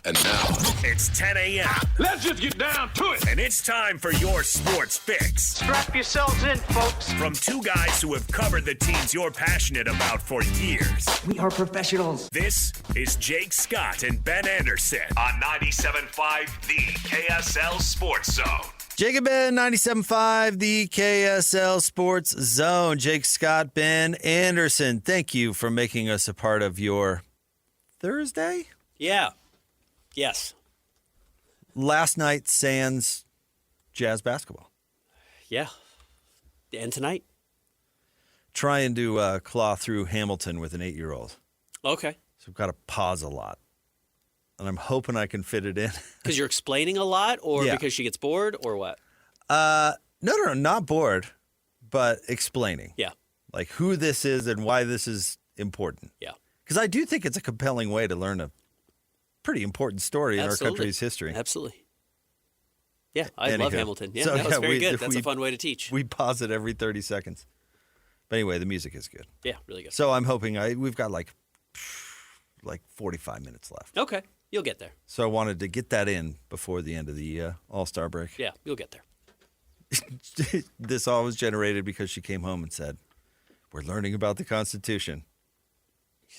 And now, it's 10 a.m. Let's just get down to it. And it's time for your sports fix. Strap yourselves in, folks. From two guys who have covered the teams you're passionate about for years. We are professionals. This is Jake Scott and Ben Anderson on 97.5 The KSL Sports Zone. Jake and Ben, 97.5, the KSL Sports Zone. Jake Scott, Ben Anderson, thank you for making us a part of your Thursday? Yeah. Yes. Last night, sans Jazz basketball. Yeah. And tonight? Trying to claw through Hamilton with an 8-year-old. Okay. So I've got to pause a lot. And I'm hoping I can fit it in. Because you're explaining a lot, or Yeah. because she gets bored, or what? No, not bored, but explaining. Yeah. Like who this is and why this is important. Yeah. Because I do think it's a compelling way to learn a pretty important story in our country's history. Absolutely. Yeah, I love Hamilton. Yeah, So, that was very good. That's we- a fun way to teach. We pause it every 30 seconds. But anyway, the music is good. Yeah, really good. So I'm hoping we've got like 45 minutes left. Okay, you'll get there. So I wanted to get that in before the end of the All-Star break. Yeah, you'll get there. This all was generated because she came home and said, "We're learning about the Constitution."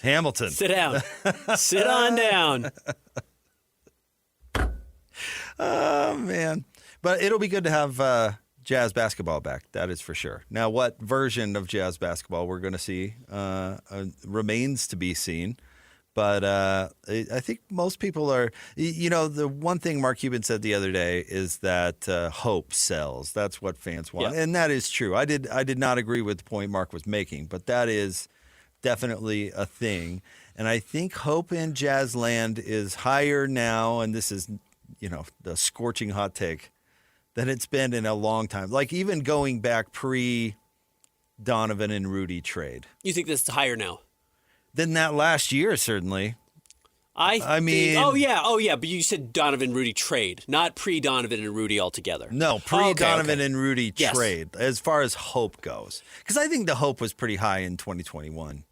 Hamilton. Sit down. Sit on down. Oh, man. But it'll be good to have Jazz basketball back. That is for sure. Now, what version of Jazz basketball we're going to see remains to be seen. But I think most people are, the one thing Mark Cuban said the other day is that hope sells. That's what fans want. Yeah. And that is true. I did not agree with the point Mark was making, but that is definitely a thing. And I think hope in Jazzland is higher now, and this is, the scorching hot take, than it's been in a long time. Like even going back pre-Donovan and Rudy trade. You think this is higher now? Than that last year, certainly. I mean- think, oh yeah, but you said Donovan Rudy trade, not pre-Donovan and Rudy altogether. No, pre-Donovan Okay. and Rudy Yes. trade, as far as hope goes. Because I think the hope was pretty high in 2021.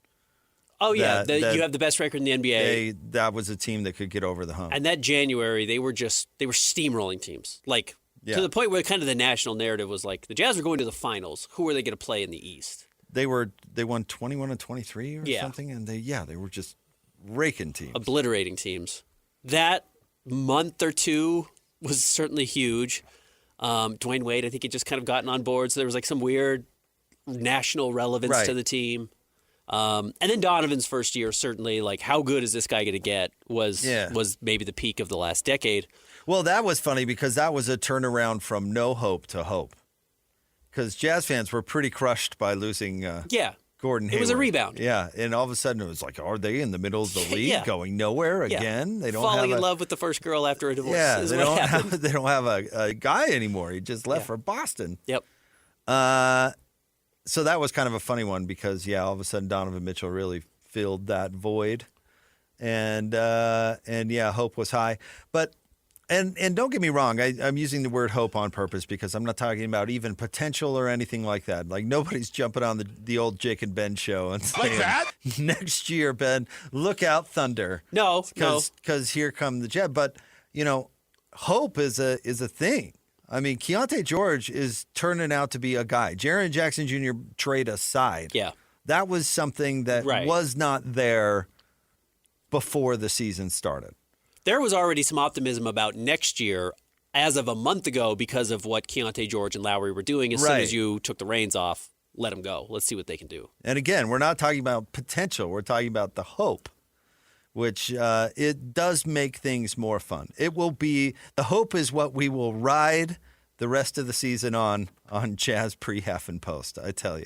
Oh yeah, That- you have the best record in the NBA. That was a team that could get over the hump. And that January, they were steamrolling teams. Like, Yeah. to the point where kind of the national narrative was like, the Jazz were going to the finals. Who are they going to play in the East? They won 21 and 23 or Yeah. something, and they were just raking teams. Obliterating teams. That month or two was certainly huge. Dwayne Wade, I think, had just kind of gotten on board, so there was like some weird national relevance Right. to the team. And then Donovan's first year, certainly, like, how good is this guy going to get was maybe the peak of the last decade. Well, that was funny because that was a turnaround from no hope to hope. Because Jazz fans were pretty crushed by losing Gordon Hayward. It was a rebound. Yeah, and all of a sudden it was like, are they in the middle of the league Yeah. going nowhere Yeah. again? They don't Falling have in love with the first girl after a divorce. Yeah, is they what don't happened. have a guy anymore. He just left Yeah. for Boston. Yep. So that was kind of a funny one because all of a sudden Donovan Mitchell really filled that void, and hope was high. But and don't get me wrong, I'm using the word hope on purpose because I'm not talking about even potential or anything like that. Like nobody's jumping on the old Jake and Ben show and saying, next year, Ben, look out, Thunder. No. Because here come the Jet. But hope is a thing. I mean, Keontae George is turning out to be a guy. Jaren Jackson Jr. trade aside. Yeah. That was something that was not there before the season started. There was already some optimism about next year as of a month ago because of what Keontae George and Lowry were doing. As soon as you took the reins off, let them go. Let's see what they can do. And again, we're not talking about potential. We're talking about the hope, which it does make things more fun. It will be – the hope is what we will ride the rest of the season on Jazz pre-half and post, I tell you.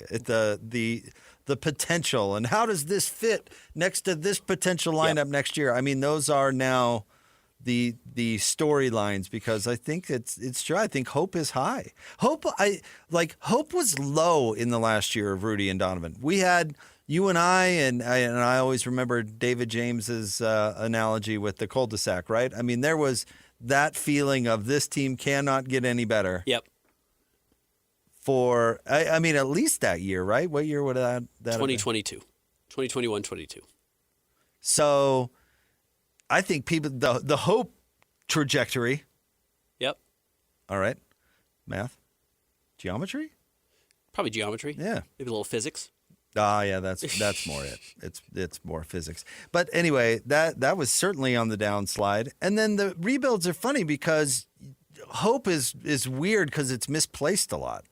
The potential and how does this fit next to this potential lineup next year? I mean, those are now the storylines because I think it's true. I think hope is high. Hope was low in the last year of Rudy and Donovan. We had you and I always remember David James's analogy with the cul-de-sac, right? I mean, there was that feeling of this team cannot get any better. Yep. For, I mean, at least that year, right? What year would that 2022. 2021-22. So I think people the hope trajectory. Yep. All right, math, geometry. Probably geometry. Yeah. Maybe a little physics. Yeah, that's more it. It's more physics. But anyway, that was certainly on the downslide. And then the rebuilds are funny because hope is weird because it's misplaced a lot.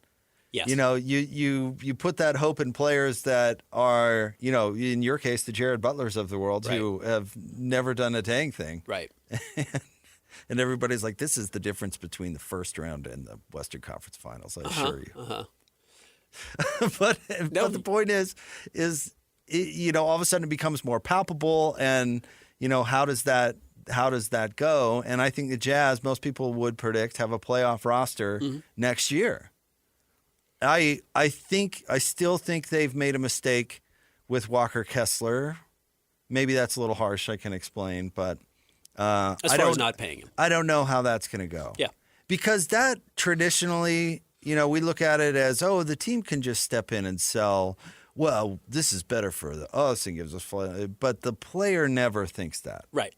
Yes. You put that hope in players that are, in your case, the Jared Butlers of the world who have never done a dang thing. Right. And everybody's like, this is the difference between the first round and the Western Conference Finals, I assure you. But the point is all of a sudden it becomes more palpable, and how does that go? And I think the Jazz, most people would predict, have a playoff roster next year. I still think they've made a mistake with Walker Kessler. Maybe that's a little harsh. I can explain, but as far as not paying him, I don't know how that's going to go. Yeah, because that traditionally. We look at it as, the team can just step in and sell. Well, this is better for us and gives us fun. But the player never thinks that. Right.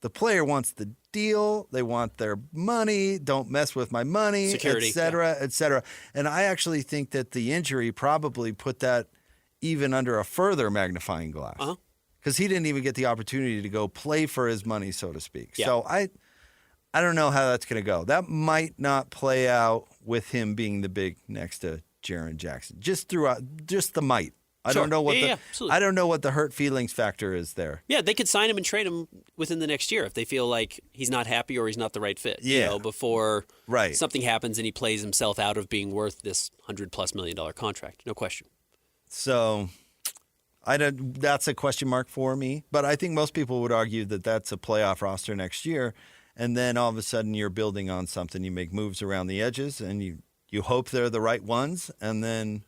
The player wants the deal. They want their money. Don't mess with my money, security, et cetera, et cetera. And I actually think that the injury probably put that even under a further magnifying glass. Because he didn't even get the opportunity to go play for his money, so to speak. Yeah. So I don't know how that's going to go. That might not play out with him being the big next to Jaren Jackson. Just the might. I don't know what I don't know what the hurt feelings factor is there. Yeah, they could sign him and trade him within the next year if they feel like he's not happy or he's not the right fit. Yeah. Before something happens and he plays himself out of being worth this $100+ million contract. No question. So that's a question mark for me. But I think most people would argue that that's a playoff roster next year. And then all of a sudden you're building on something. You make moves around the edges, and you hope they're the right ones. And then,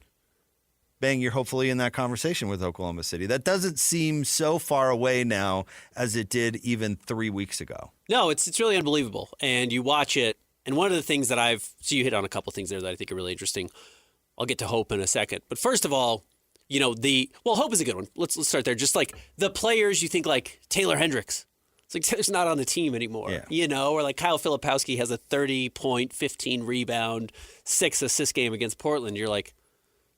bang, you're hopefully in that conversation with Oklahoma City. That doesn't seem so far away now as it did even 3 weeks ago. No, it's really unbelievable. And you watch it, and one of the things that so you hit on a couple things there that I think are really interesting. I'll get to hope in a second. But first of all, hope is a good one. Let's start there. Just like the players you think like Taylor Hendricks. It's like Taylor's not on the team anymore, or like Kyle Filipowski has a 30-point, 15-rebound, 6-assist game against Portland. You're like,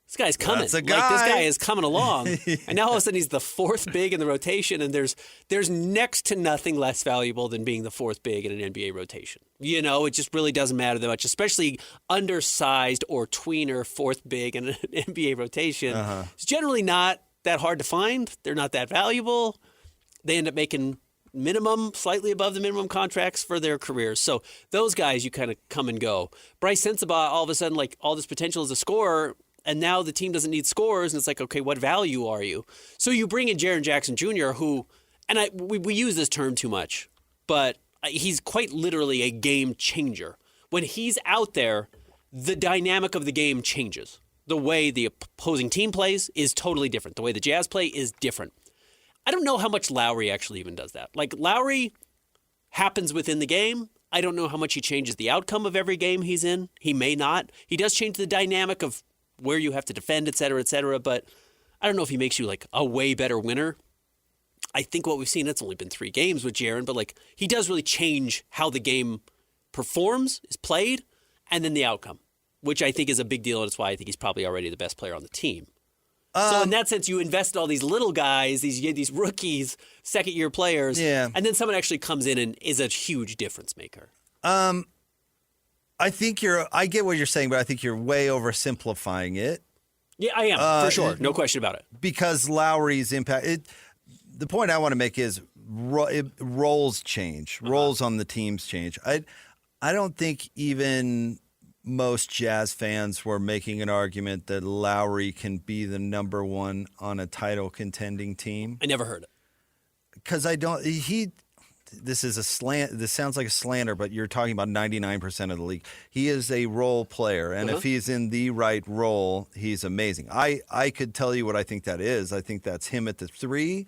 this guy's coming. That's a guy. Like, this guy is coming along. And now all of a sudden he's the fourth big in the rotation, and there's next to nothing less valuable than being the fourth big in an NBA rotation. It just really doesn't matter that much, especially undersized or tweener fourth big in an NBA rotation. It's generally not that hard to find. They're not that valuable. They end up making minimum, slightly above the minimum contracts for their careers. So those guys, you kind of come and go. Bryce Sensabaugh, all of a sudden, like all this potential as a scorer, and now the team doesn't need scores, and it's like, okay, what value are you? So you bring in Jaren Jackson Jr., who, and we use this term too much, but he's quite literally a game changer. When he's out there, the dynamic of the game changes. The way the opposing team plays is totally different. The way the Jazz play is different. I don't know how much Lowry actually even does that. Like, Lowry happens within the game. I don't know how much he changes the outcome of every game he's in. He may not. He does change the dynamic of where you have to defend, et cetera, but I don't know if he makes you, like, a way better winner. I think what we've seen, it's only been 3 games with Jaren, but, like, he does really change how the game performs, is played, and then the outcome, which I think is a big deal, and it's why I think he's probably already the best player on the team. So in that sense, you invest in all these little guys, these rookies, second-year players, and then someone actually comes in and is a huge difference maker. I get what you're saying, but I think you're way oversimplifying it. Yeah, I am, for sure. No question about it. Because Lowry's impact, the point I want to make is roles change. Roles on the teams change. I don't think even most Jazz fans were making an argument that Lowry can be the number one on a title contending team. I never heard it. Because this is a slant. This sounds like a slander, but you're talking about 99% of the league. He is a role player, and if he's in the right role, he's amazing. I could tell you what I think that is. I think that's him at the 3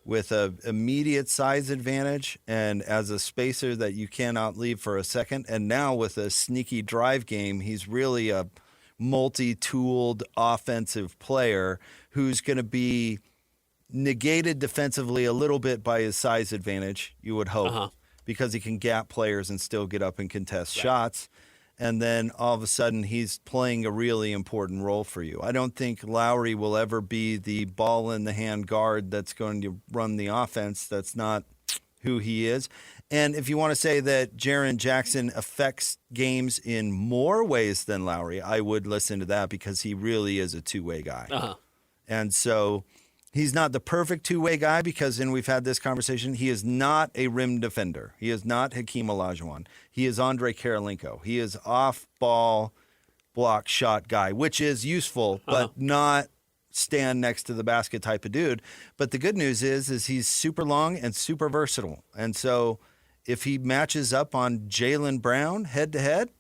with an immediate size advantage and as a spacer that you cannot leave for a second. And now with a sneaky drive game, he's really a multi-tooled offensive player who's going to be negated defensively a little bit by his size advantage, you would hope, because he can gap players and still get up and contest shots. And then all of a sudden he's playing a really important role for you. I don't think Lowry will ever be the ball-in-the-hand guard that's going to run the offense. That's not who he is. And if you want to say that Jaren Jackson affects games in more ways than Lowry, I would listen to that because he really is a two-way guy. And so he's not the perfect two-way guy because, and we've had this conversation, he is not a rim defender. He is not Hakeem Olajuwon. He is Andre Karolinko. He is off-ball block shot guy, which is useful, but not stand next to the basket type of dude. But the good news is he's super long and super versatile. And so if he matches up on Jaylen Brown head-to-head,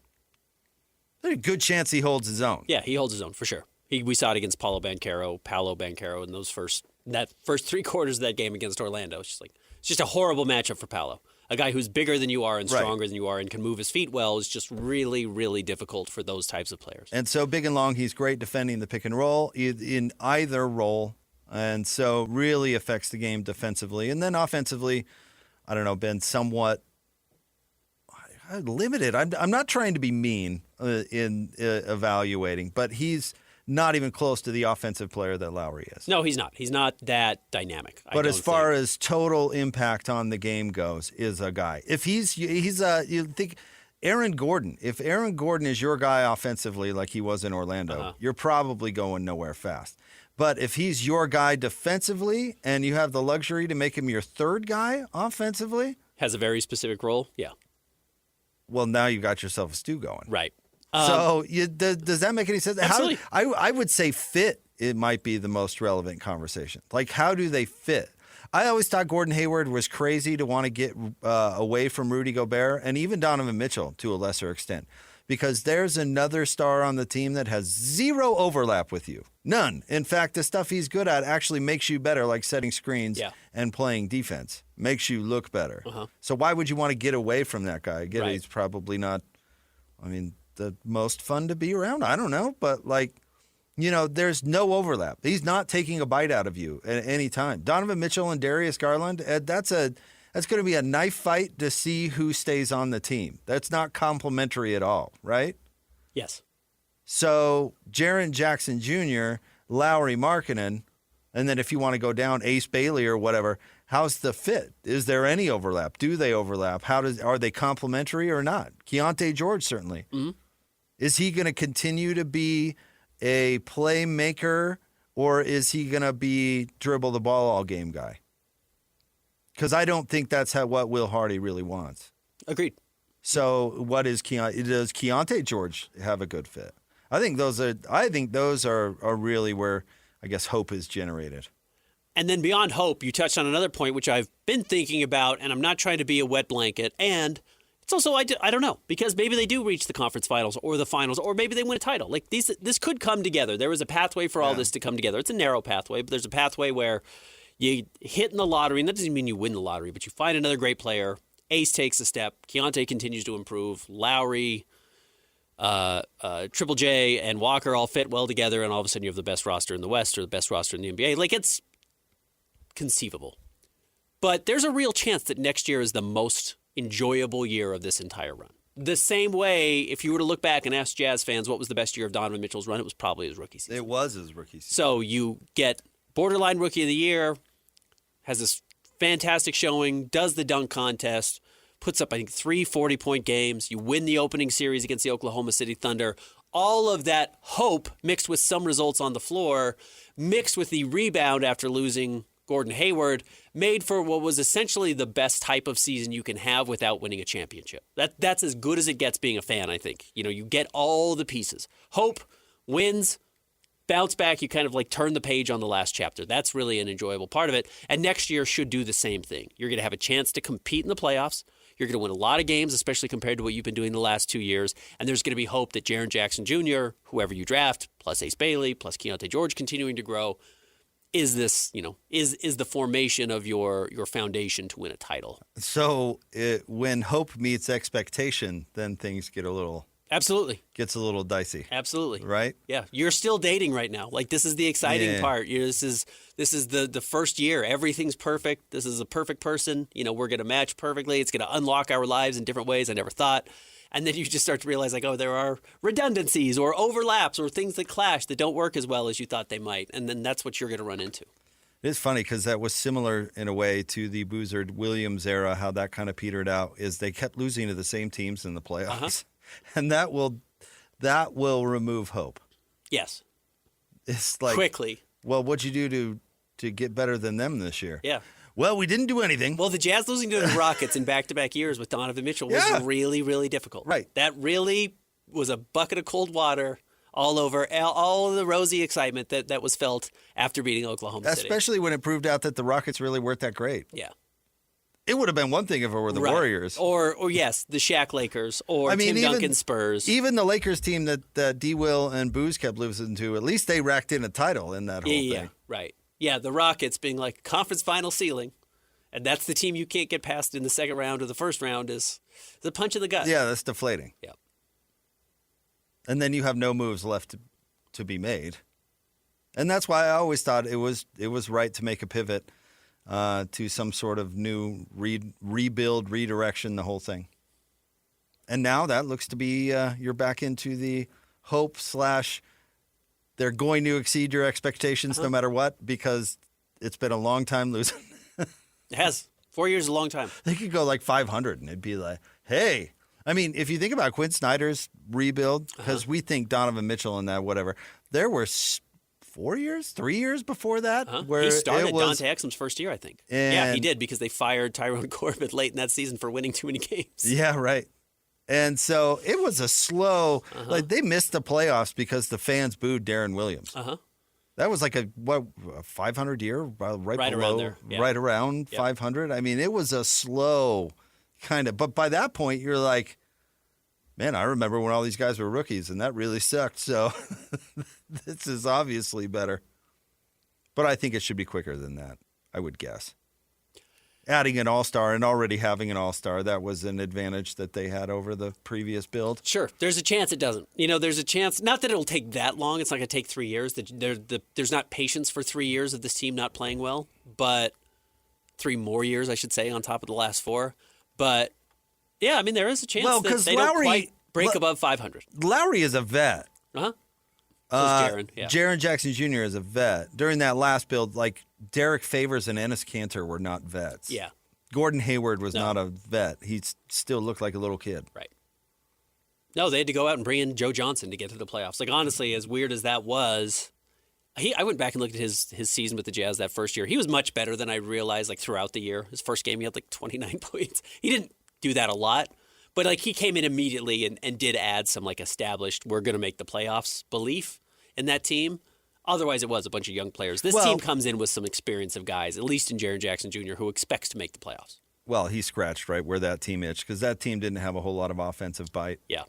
there's a good chance he holds his own. Yeah, he holds his own for sure. We saw it against Paolo Banchero in those first three quarters of that game against Orlando. It's just a horrible matchup for Paolo. A guy who's bigger than you are and stronger than you are and can move his feet well is just really, really difficult for those types of players. And so big and long, he's great defending the pick and roll in either role, and so really affects the game defensively. And then offensively, I don't know, been somewhat limited. I'm not trying to be mean in evaluating, but he's not even close to the offensive player that Lowry is. No, he's not. He's not that dynamic. But as far as total impact on the game goes, is a guy. If you think Aaron Gordon. If Aaron Gordon is your guy offensively, like he was in Orlando, you're probably going nowhere fast. But if he's your guy defensively, and you have the luxury to make him your third guy offensively, has a very specific role. Yeah. Well, now you've got yourself a stew going. Right. So does that make any sense? Absolutely. I would say fit, it might be the most relevant conversation. Like, how do they fit? I always thought Gordon Hayward was crazy to want to get away from Rudy Gobert and even Donovan Mitchell to a lesser extent, because there's another star on the team that has zero overlap with you. None. In fact, the stuff he's good at actually makes you better, like setting screens and playing defense. Makes you look better. So why would you want to get away from that guy? He's probably not, the most fun to be around. I don't know, but there's no overlap. He's not taking a bite out of you at any time. Donovan Mitchell and Darius Garland, that's going to be a knife fight to see who stays on the team. That's not complimentary at all, right? Yes. So Jaren Jackson Jr., Lauri Markkanen, and then if you want to go down, Ace Bailey or whatever, how's the fit? Is there any overlap? Do they overlap? Are they complementary or not? Keontae George, certainly. Mm-hmm. Is he going to continue to be a playmaker, or is he going to be dribble the ball all game guy? Because I don't think that's what Will Hardy really wants. Agreed. So what is does Keontae George have a good fit? I think those are really where I guess hope is generated. And then beyond hope, you touched on another point which I've been thinking about, and I'm not trying to be a wet blanket, and it's also, I don't know, because maybe they do reach the conference finals or the finals, or maybe they win a title. Like this could come together. There was a pathway for all this to come together. It's a narrow pathway, but there's a pathway where you hit in the lottery, and that doesn't mean you win the lottery, but you find another great player. Ace takes a step. Keontae continues to improve. Lowry, Triple J, and Walker all fit well together, and all of a sudden you have the best roster in the West or the best roster in the NBA. Like, it's conceivable. But there's a real chance that next year is the most enjoyable year of this entire run. The same way, if you were to look back and ask Jazz fans what was the best year of Donovan Mitchell's run, it was probably his rookie season. It was his rookie season. So you get borderline rookie of the year, has this fantastic showing, does the dunk contest, puts up, I think, 3 40-point games. You win the opening series against the Oklahoma City Thunder. All of that hope mixed with some results on the floor, mixed with the rebound after losing Gordon Hayward, made for what was essentially the best type of season you can have without winning a championship. That's as good as it gets being a fan, I think. You get all the pieces. Hope, wins, bounce back, you kind of like turn the page on the last chapter. That's really an enjoyable part of it. And next year should do the same thing. You're going to have a chance to compete in the playoffs. You're going to win a lot of games, especially compared to what you've been doing the last 2 years. And there's going to be hope that Jaren Jackson Jr., whoever you draft, plus Ace Bailey, plus Keontae George continuing to grow, is this, is the formation of your foundation to win a title. So when hope meets expectation, then things get a little Absolutely. gets a little dicey. Absolutely. Right? Yeah. You're still dating right now. Like, this is the exciting part. This is the first year. Everything's perfect. This is a perfect person. We're going to match perfectly. It's going to unlock our lives in different ways I never thought. And then you just start to realize, like, oh, there are redundancies or overlaps or things that clash that don't work as well as you thought they might. And then that's what you're going to run into. It's funny because that was similar in a way to the Boozard Williams era, how that kind of petered out, is they kept losing to the same teams in the playoffs. And that will remove hope. Yes. It's like, quickly. Well, what'd you do to get better than them this year? Yeah. Well, we didn't do anything. Well, the Jazz losing to the Rockets in back-to-back years with Donovan Mitchell was really, really difficult. Right. That really was a bucket of cold water all over all of the rosy excitement that was felt after beating Oklahoma City. Especially when it proved out that the Rockets really weren't that great. Yeah. It would have been one thing if it were the Warriors. Or yes, the Shaq Lakers or Tim Duncan Spurs. Even the Lakers team that D. Will and Booz kept losing to, at least they racked in a title in that whole thing. Yeah, right. Yeah, the Rockets being like conference final ceiling, and that's the team you can't get past in the second round or the first round is a punch in the gut. Yeah, that's deflating. Yeah. And then you have no moves left to be made. And that's why I always thought it was right to make a pivot to some sort of new rebuild, redirection, the whole thing. And now that looks to be you're back into the hope / they're going to exceed your expectations no matter what, because it's been a long time losing. It has. 4 years is a long time. They could go like 500 and it'd be like, hey. I mean, if you think about Quinn Snyder's rebuild, because we think Donovan Mitchell and that, whatever, there were 3 years before that. Where he started it was, Dante Exum's first year, I think. And yeah, he did, because they fired Tyrone Corbett late in that season for winning too many games. Yeah, right. And so it was a slow, like they missed the playoffs because the fans booed Darren Williams. That was like a 500 year, right below, around there. Yeah. Right around 500. I mean, it was a slow kind of, but by that point you're like, man, I remember when all these guys were rookies and that really sucked. So this is obviously better, but I think it should be quicker than that. I would guess adding an all-star and already having an all-star, that was an advantage that they had over the previous build. Sure. There's a chance it doesn't. There's a chance, not that it'll take that long. It's not going to take 3 years. There's not patience for 3 years of this team not playing well, but 3 more years, I should say, on top of the last 4. But, yeah, I mean, there is a chance that they don't quite break above 500. Lowry is a vet. So is Jaren. Yeah. Jaren Jackson Jr. is a vet. During that last build, like Derek Favors and Enes Kanter were not vets. Yeah. Gordon Hayward was not a vet. He still looked like a little kid. Right. No, they had to go out and bring in Joe Johnson to get to the playoffs. Like, honestly, as weird as that was, I went back and looked at his season with the Jazz that first year. He was much better than I realized, like, throughout the year. His first game, he had, like, 29 points. He didn't do that a lot, but, like, he came in immediately and did add some, like, established, we're going to make the playoffs belief in that team. Otherwise, it was a bunch of young players. This team comes in with some experience of guys, at least in Jaren Jackson Jr., who expects to make the playoffs. Well, he scratched right where that team itched because that team didn't have a whole lot of offensive bite. Yeah.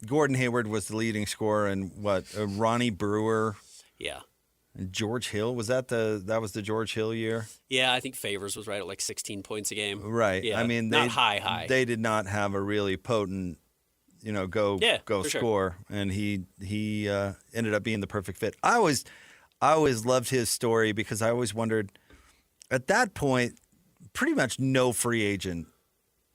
Gordon Hayward was the leading scorer, and Ronnie Brewer. Yeah. And George Hill, was that was the George Hill year? Yeah, I think Favors was right at like 16 points a game. Right. Yeah. I mean, not high. They did not have a really potent, go for score, sure. and he ended up being the perfect fit. I always loved his story because I always wondered, at that point, pretty much no free agent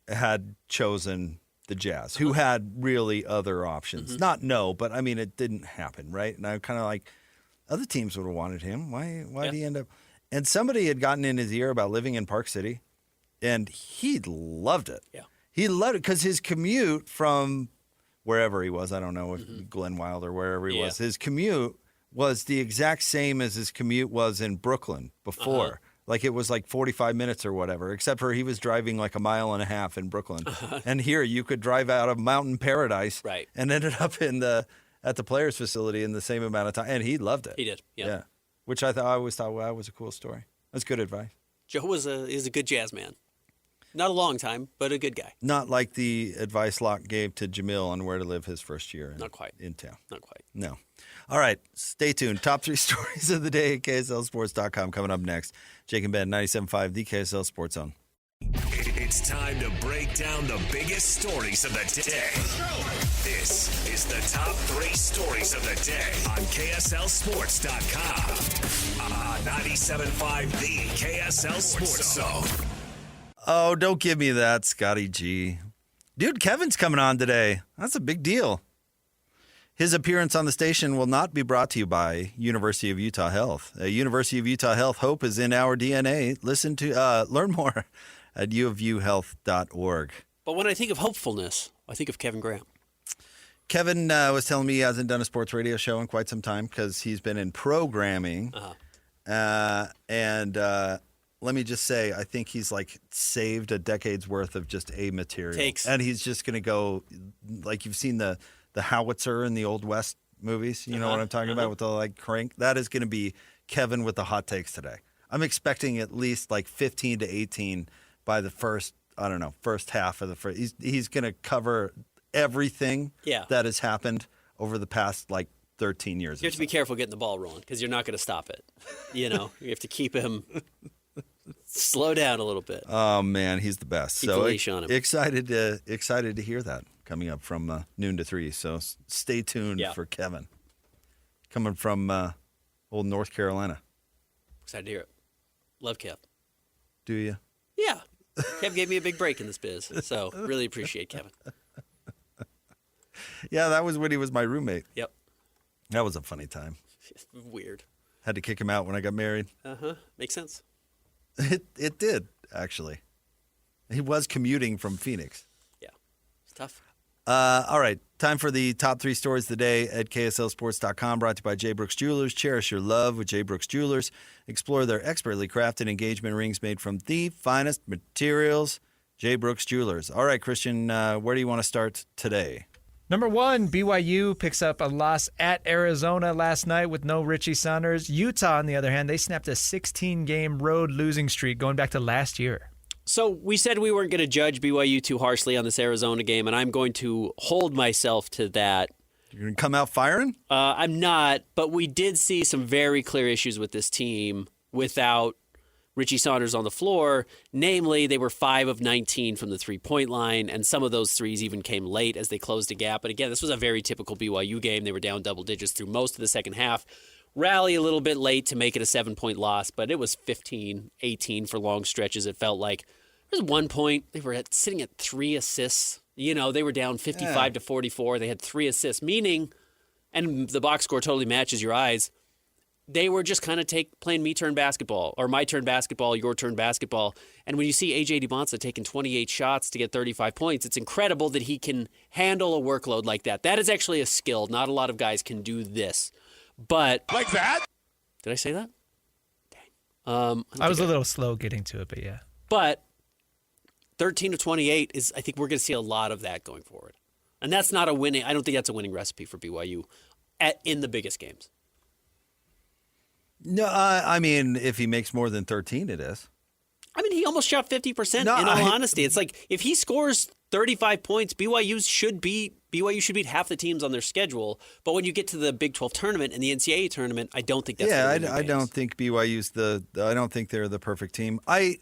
had chosen the Jazz, who had really other options. Mm-hmm. Not no, but I mean, it didn't happen, right? And I'm kind of like, other teams would have wanted him. Why did he end up? And somebody had gotten in his ear about living in Park City, and he loved it. Yeah. He loved it because his commute from wherever he was, I don't know, if Glen Wild or wherever he was, his commute was the exact same as his commute was in Brooklyn before. Like it was like 45 minutes or whatever, except for he was driving like a mile and a half in Brooklyn. And here you could drive out of Mountain Paradise and ended up at the players' facility in the same amount of time. And he loved it. He did. Yeah. Which I always thought, wow, was a cool story. That's good advice. Joe is a good jazz man. Not a long time, but a good guy. Not like the advice Locke gave to Jamil on where to live his first year Not quite. in town. Not quite. No. All right. Stay tuned. Top 3 stories of the day at KSLSports.com coming up next. Jake and Ben, 97.5, the KSL Sports Zone. It's time to break down the biggest stories of the day. This is the top 3 stories of the day on KSLSports.com. On 97.5 The KSL Sports Zone. Oh, don't give me that, Scotty G. Dude, Kevin's coming on today. That's a big deal. His appearance on the station will not be brought to you by University of Utah Health. University of Utah Health, hope is in our DNA. Learn more at uofuhealth.org. But when I think of hopefulness, I think of Kevin Graham. Kevin was telling me he hasn't done a sports radio show in quite some time because he's been in programming. Let me just say, I think he's like saved a decade's worth of just A material. And he's just going to go, like you've seen the howitzer in the Old West movies. You know what I'm talking about with the like crank? That is going to be Kevin with the hot takes today. I'm expecting at least like 15 to 18 by the first half of the first. He's going to cover everything that has happened over the past like 13 years. You have to be careful getting the ball rolling because you're not going to stop it. You know, you have to keep him slow down a little bit. Oh man, he's the best. Keep the leash on him. Excited to hear that coming up from noon to 3. So stay tuned for Kevin coming from old North Carolina. Excited to hear it. Love Kev. Do you? Yeah. Kev gave me a big break in this biz, so really appreciate Kevin. Yeah, that was when he was my roommate. Yep. That was a funny time. Weird. Had to kick him out when I got married. Makes sense. It did, actually. He was commuting from Phoenix. Yeah. It's tough. All right. Time for the top 3 stories of the day at KSLSports.com, brought to you by J. Brooks Jewelers. Cherish your love with J. Brooks Jewelers. Explore their expertly crafted engagement rings made from the finest materials. J. Brooks Jewelers. All right, Christian, where do you want to start today? Number 1, BYU picks up a loss at Arizona last night with no Richie Saunders. Utah, on the other hand, they snapped a 16-game road losing streak going back to last year. So we said we weren't going to judge BYU too harshly on this Arizona game, and I'm going to hold myself to that. You're going to come out firing? I'm not, but we did see some very clear issues with this team without Richie Saunders on the floor. Namely, they were 5 of 19 from the three-point line, and some of those threes even came late as they closed a gap. But again, this was a very typical BYU game. They were down double digits through most of the second half. Rally a little bit late to make it a 7-point loss, but it was 15-18 for long stretches. It felt like there was one point they were sitting at 3 assists. You know, they were down 55 to 44. They had 3 assists, meaning, and the box score totally matches your eyes, they were just kind of playing me turn basketball, or my turn basketball, your turn basketball. And when you see A.J. DiBonsa taking 28 shots to get 35 points, it's incredible that he can handle a workload like that. That is actually a skill. Not a lot of guys can do this. But like that? Did I say that? Dang. I was a little slow getting to it, but yeah. But 13 to 28 is, I think we're going to see a lot of that going forward. And that's not a winning, I don't think that's a winning recipe for BYU in the biggest games. No, I mean, if he makes more than 13, it is. I mean, he almost shot 50%, in all honesty. It's like, if he scores 35 points, BYU should beat half the teams on their schedule. But when you get to the Big 12 tournament and the NCAA tournament, I don't think that's I don't think BYU's I don't think they're the perfect team. I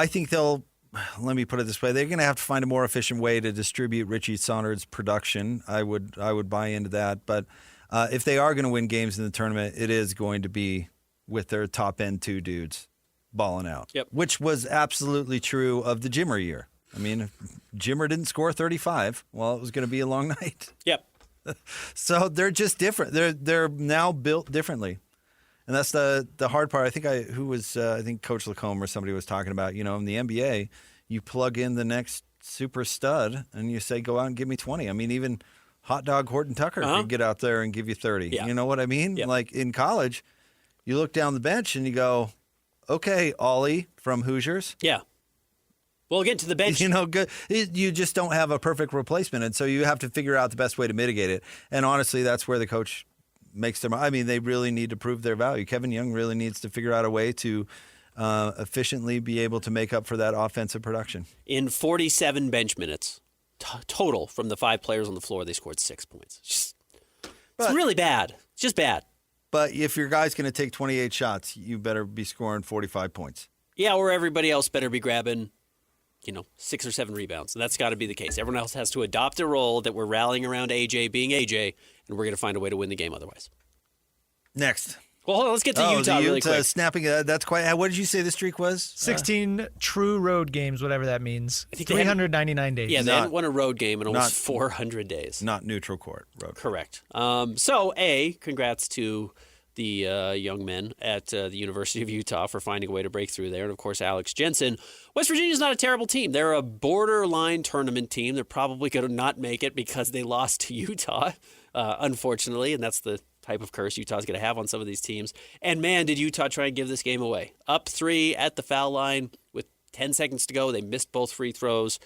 think let me put it this way, they're going to have to find a more efficient way to distribute Richie Saunders' production. I would buy into that. But if they are going to win games in the tournament, it is going to be with their top-end 2 dudes balling out, which was absolutely true of the Jimmer year. I mean, if Jimmer didn't score 35, well, it was going to be a long night. Yep. So they're just different. They're now built differently. And that's the hard part. I think Coach Lacombe or somebody was talking about, in the NBA, you plug in the next super stud and you say, go out and give me 20. I mean, even Hot Dog Horton Tucker can get out there and give you 30. Yeah. You know what I mean? Yep. Like in college, you look down the bench and you go, okay, Ollie from Hoosiers. Yeah. Well, get to the bench. Good. You just don't have a perfect replacement, and so you have to figure out the best way to mitigate it. And honestly, that's where the coach makes them. I mean, they really need to prove their value. Kevin Young really needs to figure out a way to efficiently be able to make up for that offensive production. In 47 bench minutes total from the 5 players on the floor, they scored 6 points. It's really bad. It's just bad. But if your guy's going to take 28 shots, you better be scoring 45 points. Yeah, or everybody else better be grabbing 6 or 7 rebounds. And that's got to be the case. Everyone else has to adopt a role that we're rallying around AJ being AJ, and we're going to find a way to win the game otherwise. Next. Well, hold on, let's get to Utah really quick. Snapping. That's quite. What did you say the streak was? 16 true road games, whatever that means. I think 399 days. Yeah, they hadn't won a road game in almost 400 days. Not neutral court road. Correct. Congrats to the young men at the University of Utah for finding a way to break through there. And, of course, Alex Jensen. West Virginia's not a terrible team. They're a borderline tournament team. They're probably going to not make it because they lost to Utah, unfortunately, and that's the type of curse Utah's going to have on some of these teams. And, man, did Utah try and give this game away. Up 3 at the foul line with 10 seconds to go. They missed both free throws.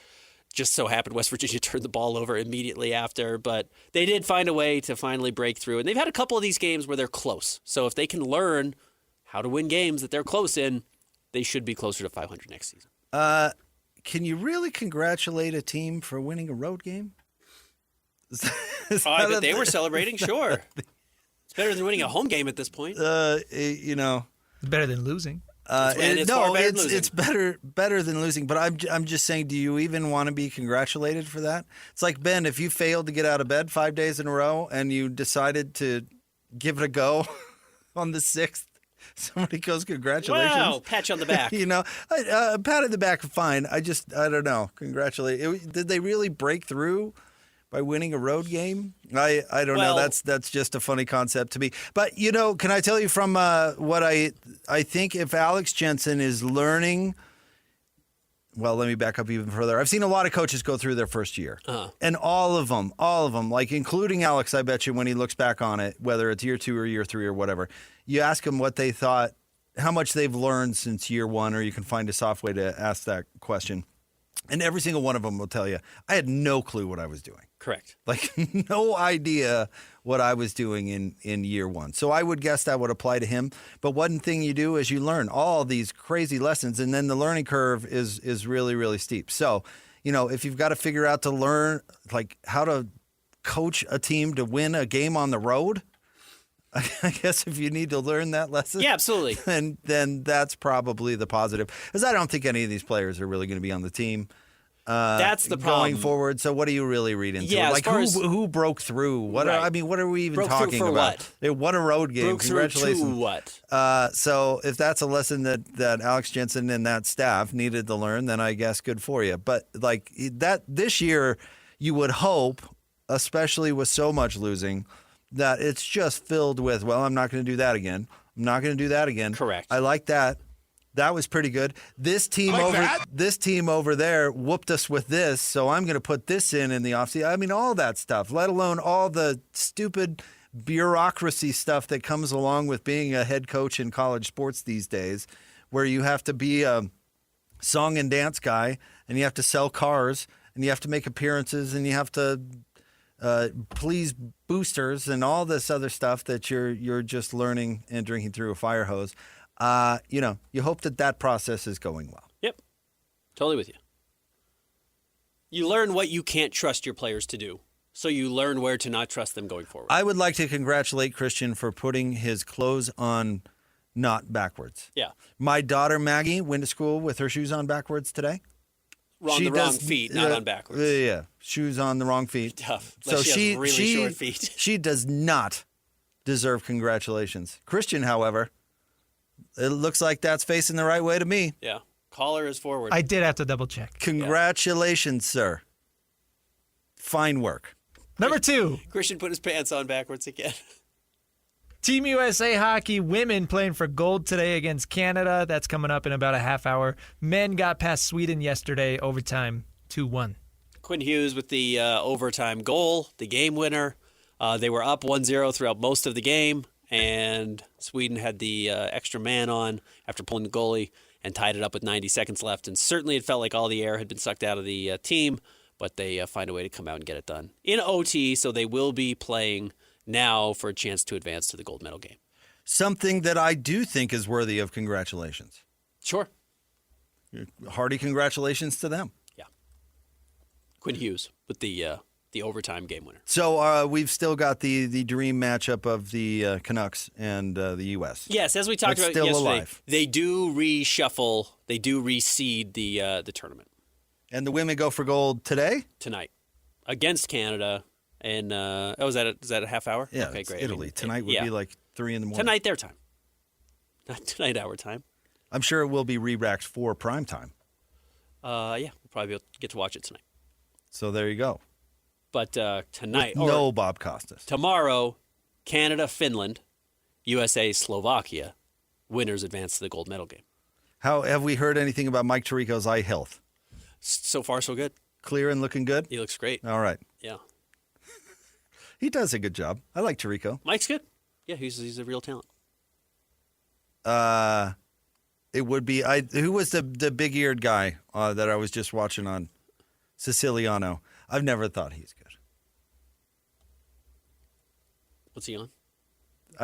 Just so happened West Virginia turned the ball over immediately after. But they did find a way to finally break through. And they've had a couple of these games where they're close. So if they can learn how to win games that they're close in, they should be closer to 500 next season. Can you really congratulate a team for winning a road game? I bet they were celebrating, sure. It's better than winning a home game at this point. It's better than losing. It's better than losing. But I'm just saying, do you even want to be congratulated for that? It's like, Ben, if you failed to get out of bed 5 days in a row and you decided to give it a go on the 6th, somebody goes, congratulations. Wow, pat you on the back. Pat on the back, fine. I don't know. Congratulate. Did they really break through by winning a road game? I don't know. That's just a funny concept to me. But, can I tell you from what I think if Alex Jensen is learning, well, let me back up even further. I've seen a lot of coaches go through their first year. And all of them, like including Alex, I bet you when he looks back on it, whether it's year 2 or year 3 or whatever, you ask them what they thought, how much they've learned since year 1, or you can find a soft way to ask that question. And every single one of them will tell you, I had no clue what I was doing. Correct. Like no idea what I was doing in year 1. So I would guess that would apply to him. But one thing you do is you learn all these crazy lessons, and then the learning curve is really, really steep. So, if you've got to figure out to learn like how to coach a team to win a game on the road, I guess if you need to learn that lesson, yeah, absolutely, then that's probably the positive. Because I don't think any of these players are really going to be on the team. That's the problem going forward. So what do you really read into it? Like who broke through? What right. What are we even broke talking through for about? What? They won a road game. Broke Congratulations. through to what? So if that's a lesson that Alex Jensen and that staff needed to learn, then I guess good for you. But like that this year, you would hope, especially with so much losing, that it's just filled with, well, I'm not going to do that again. I'm not going to do that again. Correct. I like that. That was pretty good. This team over there whooped us with this, so I'm going to put this in the offseason. I mean, all that stuff, let alone all the stupid bureaucracy stuff that comes along with being a head coach in college sports these days, where you have to be a song and dance guy, and you have to sell cars, and you have to make appearances, and you have to please boosters and all this other stuff that you're just learning and drinking through a fire hose. You hope that process is going well. Yep. Totally with you. You learn what you can't trust your players to do, so you learn where to not trust them going forward. I would like to congratulate Krysten for putting his clothes on not backwards. Yeah. My daughter Maggie went to school with her shoes on backwards today. On the wrong feet, not on backwards. Yeah, shoes on the wrong feet. Tough. So she has really short feet. She does not deserve congratulations. Krysten, however, it looks like that's facing the right way to me. Yeah. Collar is forward. I did have to double check. Congratulations, sir. Fine work. Number 2. Krysten put his pants on backwards again. Team USA Hockey women playing for gold today against Canada. That's coming up in about a half hour. Men got past Sweden yesterday, overtime, 2-1. Quinn Hughes with the overtime goal, the game winner. They were up 1-0 throughout most of the game, and Sweden had the extra man on after pulling the goalie and tied it up with 90 seconds left. And certainly it felt like all the air had been sucked out of the team, but they find a way to come out and get it done in OT, so they will be playing now for a chance to advance to the gold medal game. Something that I do think is worthy of congratulations. Sure. Hearty congratulations to them. Yeah. Quinn Hughes with the overtime game winner. So we've still got the dream matchup of the Canucks and the U.S. Yes, as we talked about still yesterday, alive. They do reshuffle, they do reseed the tournament. And the women go for gold today? Tonight. Against Canada. And, is that a half hour? Yeah, okay, it's great. Italy. Tonight would be like 3 in the morning. Tonight, their time. Not tonight, our time. I'm sure it will be re-racked for prime time. Yeah, we'll probably be able to get to watch it tonight. So there you go. But tonight, With no Bob Costas. Tomorrow, Canada, Finland, USA, Slovakia. Winners advance to the gold medal game. How have we heard anything about Mike Tirico's eye health? So far, so good. Clear and looking good? He looks great. All right. Yeah. He does a good job. I like Tirico. Mike's good. Yeah, he's a real talent. It would be who was the big-eared guy that I was just watching on Siciliano? I've never thought he's good. What's he on?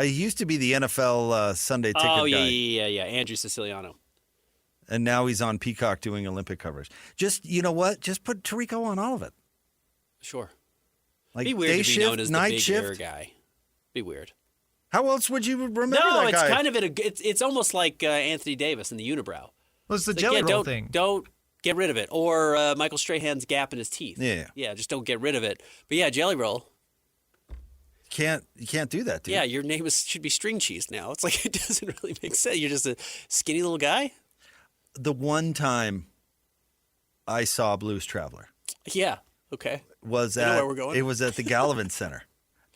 He used to be the NFL Sunday ticket guy. Yeah. Andrew Siciliano. And now he's on Peacock doing Olympic coverage. Just, you know what? Just put Tirico on all of it. Sure. Like Be weird day to be shift, known as the night big shift. ear guy. Be weird. How else would you remember No, that it's guy? kind of it's almost like Anthony Davis in the unibrow. Well, it's the Like, jelly roll don't, thing. Don't get rid of it. Or Michael Strahan's gap in his teeth. Yeah. Just don't get rid of it. But yeah, jelly roll. You can't do that, dude. Yeah, your name should be string cheese now. It's like it doesn't really make sense. You're just a skinny little guy. The one time I saw Blues Traveler Yeah. Okay. was I know at where we're going. it was at the Gallivan Center,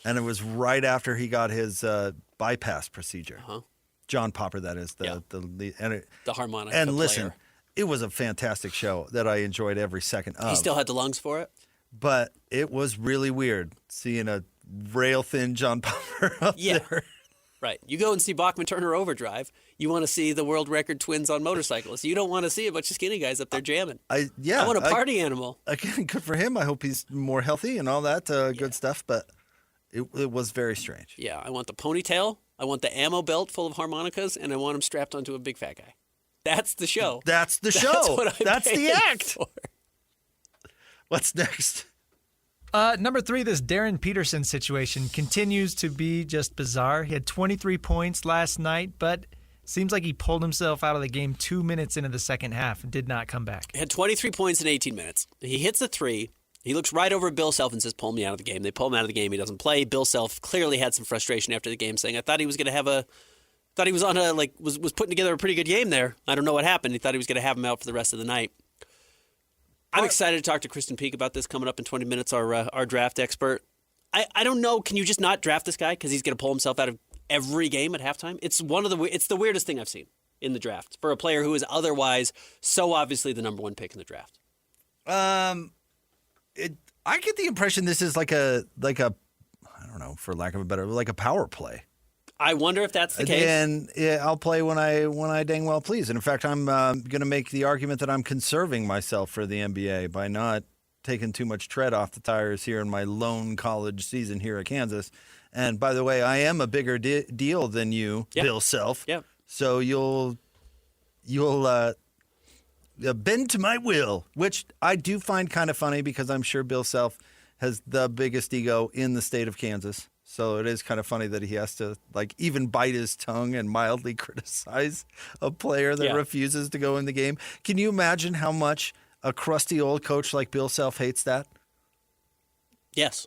and it was right after he got his bypass procedure. Uh-huh. John Popper, that is Yeah. the harmonica. and listen, player. it was a fantastic show that I enjoyed every second of. He still had the lungs for it. But it was really weird seeing a rail thin John Popper up Yeah. there. Right. You go and see Bachman Turner Overdrive. You want to see the world record twins on motorcycles. You don't want to see a bunch of skinny guys up there jamming. I want a party animal. Again, good for him. I hope he's more healthy and all that good stuff. But it was very strange. Yeah, I want the ponytail. I want the ammo belt full of harmonicas, and I want him strapped onto a big fat guy. That's the show. That's the show. That's what I'm That's the paying act. for. What's next? Number 3, this Darryn Peterson situation continues to be just bizarre. He had 23 points last night, but seems like he pulled himself out of the game 2 minutes into the second half and did not come back. He had 23 points in 18 minutes. He hits a 3. He looks right over at Bill Self and says, pull me out of the game. They pull him out of the game. He doesn't play. Bill Self clearly had some frustration after the game, saying, I thought he was going to have thought he was on was putting together a pretty good game there. I don't know what happened. He thought he was going to have him out for the rest of the night. I'm excited to talk to Krysten Peek about this coming up in 20 minutes, our draft expert. I don't know. Can you just not draft this guy because he's going to pull himself out of every game at halftime? It's the weirdest thing I've seen in the draft for a player who is otherwise so obviously the number one pick in the draft. I get the impression this is like a I don't know, for lack of a better, like a power play. I wonder if that's the case. And I'll play when I dang well please. And in fact, I'm going to make the argument that I'm conserving myself for the NBA by not taking too much tread off the tires here in my lone college season here at Kansas. And by the way, I am a bigger deal than you, Bill Self. Yeah. So you'll bend to my will, which I do find kind of funny because I'm sure Bill Self has the biggest ego in the state of Kansas. So it is kind of funny that he has to even bite his tongue and mildly criticize a player that refuses to go in the game. Can you imagine how much a crusty old coach like Bill Self hates that? Yes.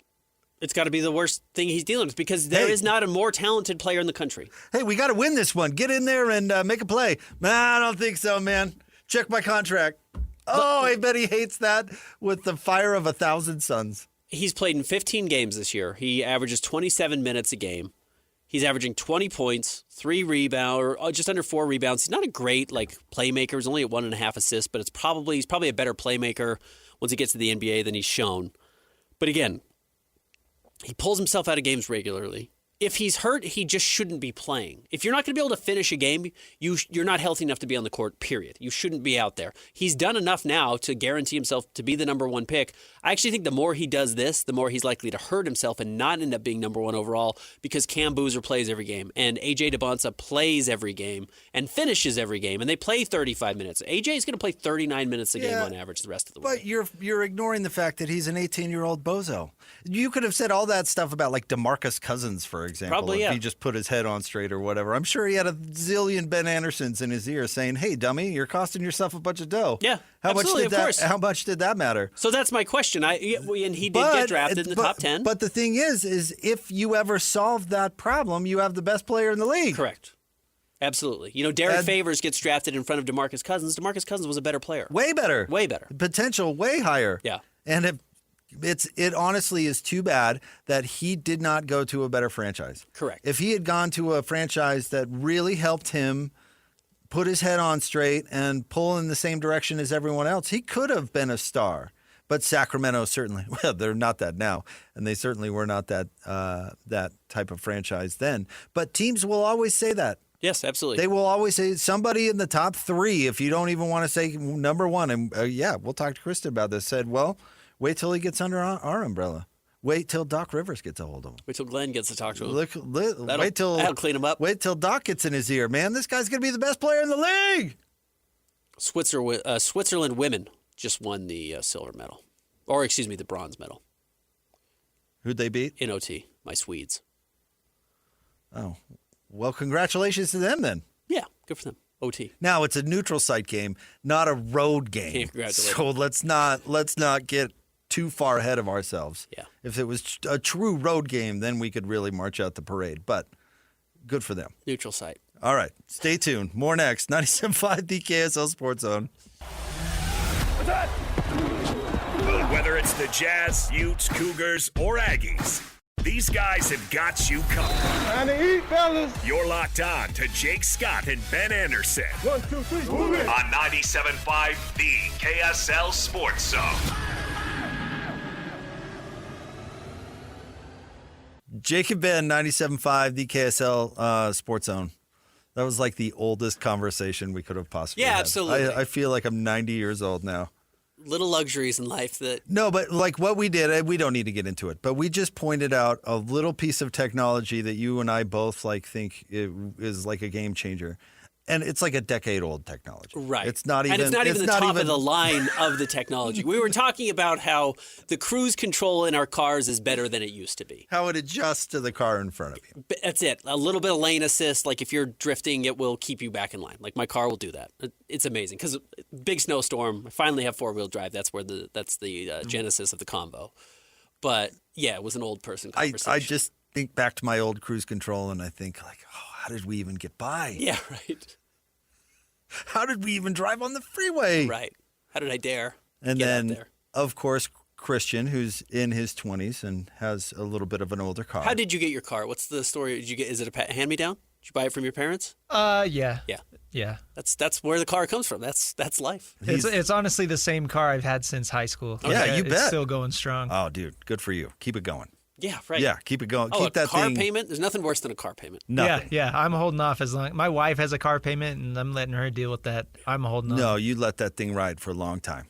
It's got to be the worst thing he's dealing with because there is not a more talented player in the country. Hey, we got to win this one. Get in there and make a play. Nah, I don't think so, man. Check my contract. Oh, I bet he hates that with the fire of 1,000 suns. He's played in 15 games this year. He averages 27 minutes a game. He's averaging 20 points, 3 rebounds, or just under 4 rebounds. He's not a great playmaker. He's only at 1.5 assists, but he's probably a better playmaker once he gets to the NBA than he's shown. But again, he pulls himself out of games regularly. If he's hurt, he just shouldn't be playing. If you're not going to be able to finish a game, you're not healthy enough to be on the court, period. You shouldn't be out there. He's done enough now to guarantee himself to be the number one pick. I actually think the more he does this, the more he's likely to hurt himself and not end up being number one overall because Cam Boozer plays every game and A.J. DeBonsa plays every game and finishes every game, and they play 35 minutes. A.J. is going to play 39 minutes a game on average the rest of the week. But you're ignoring the fact that he's an 18-year-old bozo. You could have said all that stuff about DeMarcus Cousins, for example. Probably, yeah. If he just put his head on straight or whatever. I'm sure he had a zillion Ben Andersons in his ear saying, "Hey, dummy, you're costing yourself a bunch of dough." Yeah, how absolutely, much did of course. How much did that matter? So that's my question. And he did get drafted in the top 10. But the thing is if you ever solve that problem, you have the best player in the league. Correct. Absolutely. Derek Favors gets drafted in front of DeMarcus Cousins. DeMarcus Cousins was a better player. Way better. Way better. Potential way higher. Yeah. And it honestly is too bad that he did not go to a better franchise. Correct. If he had gone to a franchise that really helped him put his head on straight and pull in the same direction as everyone else, he could have been a star. But Sacramento certainly, well, they're not that now, and they certainly were not that type of franchise then. But teams will always say that. Yes, absolutely. They will always say somebody in the top 3, if you don't even want to say number 1. And we'll talk to Krysten about this. Said, well, wait till he gets under our umbrella. Wait till Doc Rivers gets a hold of him. Wait till Glenn gets to talk to him. That'll clean him up. Wait till Doc gets in his ear. Man, this guy's going to be the best player in the league. Switzerland women just won the silver medal. Or, excuse me, the bronze medal. Who'd they beat? In OT, my Swedes. Oh, well, congratulations to them then. Yeah, good for them. OT. Now it's a neutral site game, not a road game. Can't congratulate so let's not get too far ahead of ourselves. Yeah. If it was a true road game, then we could really march out the parade. But good for them. Neutral site. All right, stay tuned. More next. 97.5 the KSL Sports Zone. Whether it's the Jazz, Utes, Cougars, or Aggies, these guys have got you covered. Time to eat, fellas. You're locked on to Jake Scott and Ben Anderson 1, 2, 3, move it. on 97.5 the KSL Sports Zone. Jake and Ben, 97.5 the KSL Sports Zone. That was like the oldest conversation we could have possibly had. Absolutely. I feel like I'm 90 years old now. Little luxuries in life that... No, but like what we did, we don't need to get into it, but we just pointed out a little piece of technology that you and I both think is like a game changer. And it's like a decade-old technology. Right. It's not even... And it's not even the top of the line of the technology. We were talking about how the cruise control in our cars is better than it used to be. How it adjusts to the car in front of you. That's it. A little bit of lane assist. Like if you're drifting, it will keep you back in line. Like my car will do that. It's amazing. Because big snowstorm, I finally have four-wheel drive. That's the genesis of the convo. But yeah, it was an old person conversation. I just think back to my old cruise control and I think how did we even get by? Yeah, right. How did we even drive on the freeway? Right. How did I dare and get then, out there? Of course, Christian, who's in his 20s and has a little bit of an older car. How did you get your car? What's the story? Did you get? Is it a hand-me-down? Did you buy it from your parents? Yeah. Yeah. That's where the car comes from. That's life. It's honestly the same car I've had since high school. Yeah, you bet. It's still going strong. Oh, dude, good for you. Keep it going. Yeah, right. Yeah, keep it going. Oh, keep that a car thing. payment? There's nothing worse than a car payment. Nothing. Yeah. I'm holding off as long. My wife has a car payment, and I'm letting her deal with that. I'm holding on. No, you let that thing ride for a long time.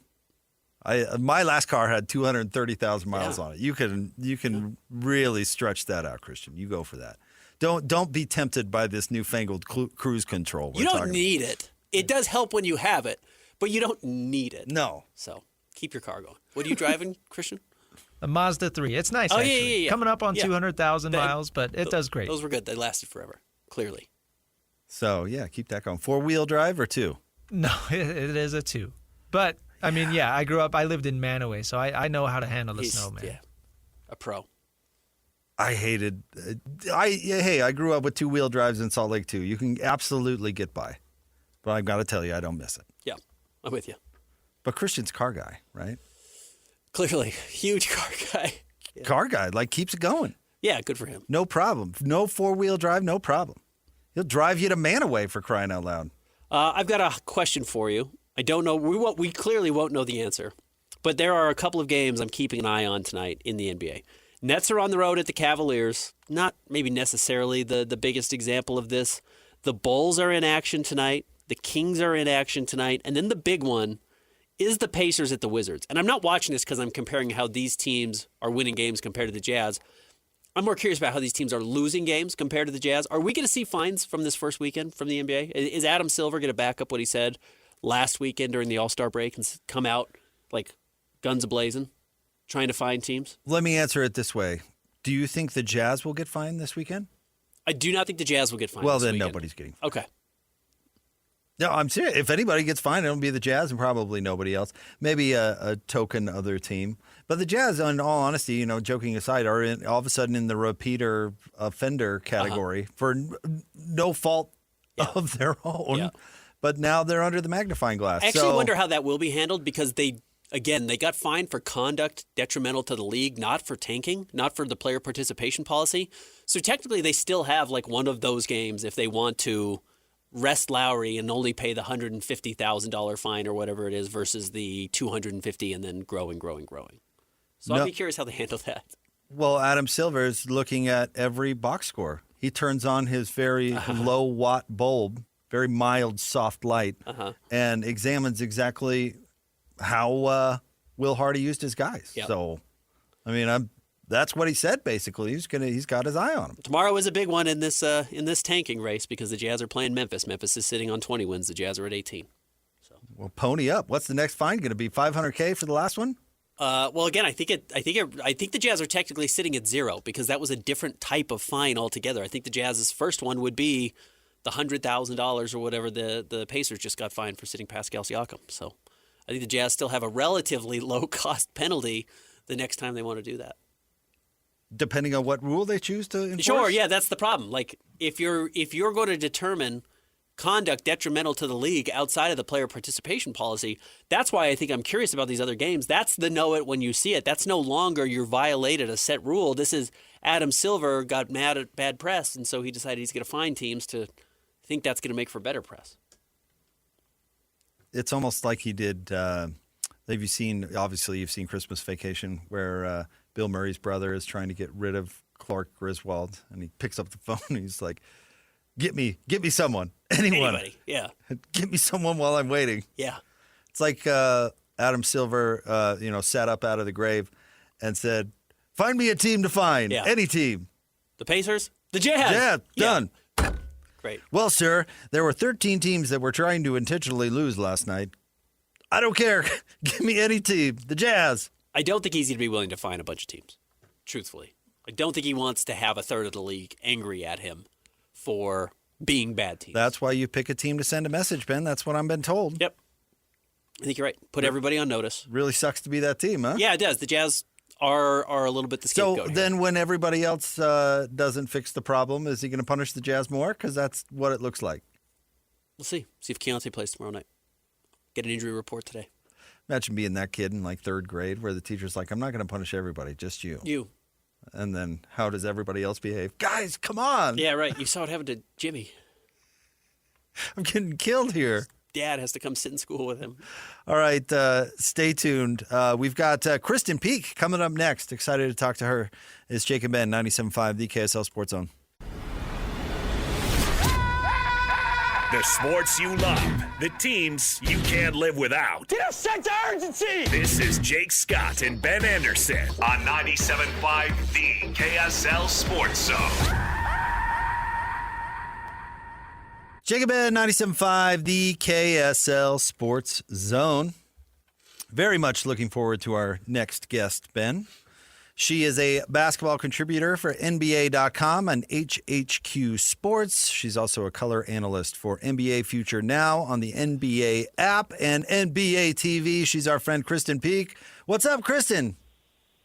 My last car had 230,000 miles on it. You can really stretch that out, Christian. You go for that. Don't be tempted by this newfangled cruise control. You don't need it. It does help when you have it, but you don't need it. No. So keep your car going. What are you driving, Christian? A Mazda 3. It's nice, Oh, actually. yeah. Coming up on Yeah. 200,000 miles, but it does great. Those were good. They lasted forever, clearly. So, yeah, keep that going. 4-wheel drive or 2? No, it is a 2. But, I mean, yeah, I lived in Manaway, so I know how to handle the snow, man. Yeah, a pro. I hated. I grew up with 2-wheel drives in Salt Lake too. You can absolutely get by, but I've got to tell you, I don't miss it. Yeah, I'm with you. But Christian's car guy, right? Clearly, huge car guy. Yeah. Car guy, keeps it going. Yeah, good for him. No problem. No 4-wheel drive, no problem. He'll drive you to Manaway for crying out loud. I've got a question for you. I don't know. We clearly won't know the answer, but there are a couple of games I'm keeping an eye on tonight in the NBA. Nets are on the road at the Cavaliers. Not maybe necessarily the biggest example of this. The Bulls are in action tonight. The Kings are in action tonight. And then the big one is the Pacers at the Wizards. And I'm not watching this because I'm comparing how these teams are winning games compared to the Jazz. I'm more curious about how these teams are losing games compared to the Jazz. Are we going to see fines from this first weekend from the NBA? Is Adam Silver going to back up what he said last weekend during the All-Star break and come out like guns a-blazing, trying to find teams? Let me answer it this way. Do you think the Jazz will get fined this weekend? I do not think the Jazz will get fined. Well, this then weekend. nobody's getting fined. Okay. No, I'm serious. If anybody gets fined, it'll be the Jazz and probably nobody else. Maybe a token other team. But the Jazz, in all honesty, joking aside, are all of a sudden in the repeater offender category for no fault of their own. Yeah. But now they're under the magnifying glass. I actually wonder how that will be handled because they got fined for conduct detrimental to the league, not for tanking, not for the player participation policy. So technically they still have like one of those games if they want to rest Lowry and only pay the $150,000 fine or whatever it is versus the $250 and then growing. So I'd be curious how they handle that. Well, Adam Silver is looking at every box score. He turns on his very low watt bulb, very mild, soft light, and examines exactly how Will Hardy used his guys. Yep. So, I mean, that's what he said. Basically, he's got his eye on him. Tomorrow is a big one in this tanking race because the Jazz are playing Memphis. Memphis is sitting on 20 wins. The Jazz are at 18. Well, pony up. What's the next fine going to be? $500K for the last one? Well, again, I think the Jazz are technically sitting at zero because that was a different type of fine altogether. I think the Jazz's first one would be the $100,000 or whatever the Pacers just got fined for sitting Pascal Siakam. So I think the Jazz still have a relatively low-cost penalty the next time they want to do that. Depending on what rule they choose to enforce? Sure, yeah, that's the problem. Like if you're going to determine conduct detrimental to the league outside of the player participation policy, that's why I think I'm curious about these other games. That's the know it when you see it. That's no longer you violated a set rule. This is Adam Silver got mad at bad press, and so he decided he's going to fine teams to think that's going to make for better press. It's almost like he did. You've seen Christmas Vacation, where Bill Murray's brother is trying to get rid of Clark Griswold, and he picks up the phone and he's like, Get me someone, anyone. Anybody, yeah. Get me someone while I'm waiting. Yeah. It's like Adam Silver, sat up out of the grave and said, "Find me a team to find, any team." The Pacers, the Jazz. Yeah, done. Yeah. Great. Well, sir, there were 13 teams that were trying to intentionally lose last night. I don't care. Give me any team. The Jazz. I don't think he's going to be willing to fine a bunch of teams, truthfully. I don't think he wants to have a third of the league angry at him for being bad teams. That's why you pick a team to send a message, Ben. That's what I've been told. Yep. I think you're right. Put everybody on notice. Really sucks to be that team, huh? Yeah, it does. The Jazz are a little bit the scapegoat. So then when everybody else doesn't fix the problem, is he going to punish the Jazz more? Because that's what it looks like. We'll see. See if Keontae plays tomorrow night. Get an injury report today. Imagine being that kid in like third grade where the teacher's like, I'm not going to punish everybody, just you. You. And then how does everybody else behave? Guys, come on. Yeah, right. You saw what happened to Jimmy. I'm getting killed here. Dad has to come sit in school with him. All right, stay tuned. We've got Krysten Peek coming up next. Excited to talk to her. It's Jake and Ben, 97.5, the KSL Sports Zone. The sports you love, the teams you can't live without. Get a sense of urgency! This is Jake Scott and Ben Anderson on 97.5, the KSL Sports Zone. Jake and Ben, 97.5, the KSL Sports Zone. Very much looking forward to our next guest, Ben. She is a basketball contributor for NBA.com and HHQ Sports. She's also a color analyst for NBA Future Now on the NBA app and NBA TV. She's our friend Krysten Peek. What's up, Krysten?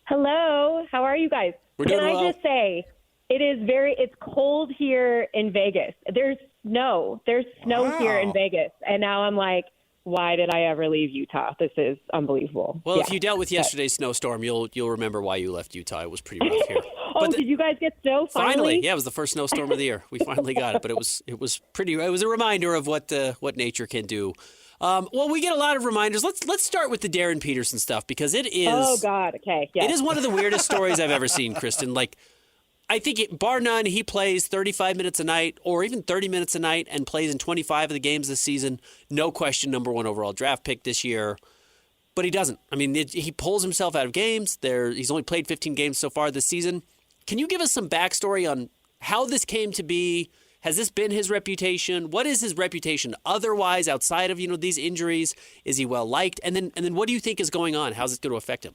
Hello. How are you guys? We're Can doing I well. just say, it's cold here in Vegas. There's snow. Wow. Here in Vegas. And now I'm like, why did I ever leave Utah? This is unbelievable. Well, Yeah. if you dealt with yesterday's snowstorm, you'll remember why you left Utah. It was pretty rough here. Did you guys get snow finally? Yeah, it was the first snowstorm of the year. We finally got it, but it was a reminder of what nature can do. Well, we get a lot of reminders. Let's start with the Darryn Peterson stuff because it is. Oh God. Okay. Yeah. It is one of the weirdest stories I've ever seen, Krysten. Like, I think bar none, he plays 35 minutes a night or even 30 minutes a night and plays in 25 of the games this season. No question, number one overall draft pick this year. But he doesn't. I mean, he pulls himself out of games. He's only played 15 games so far this season. Can you give us some backstory on how this came to be? Has this been his reputation? What is his reputation otherwise outside of these injuries? Is he well liked? And then what do you think is going on? How's it going to affect him?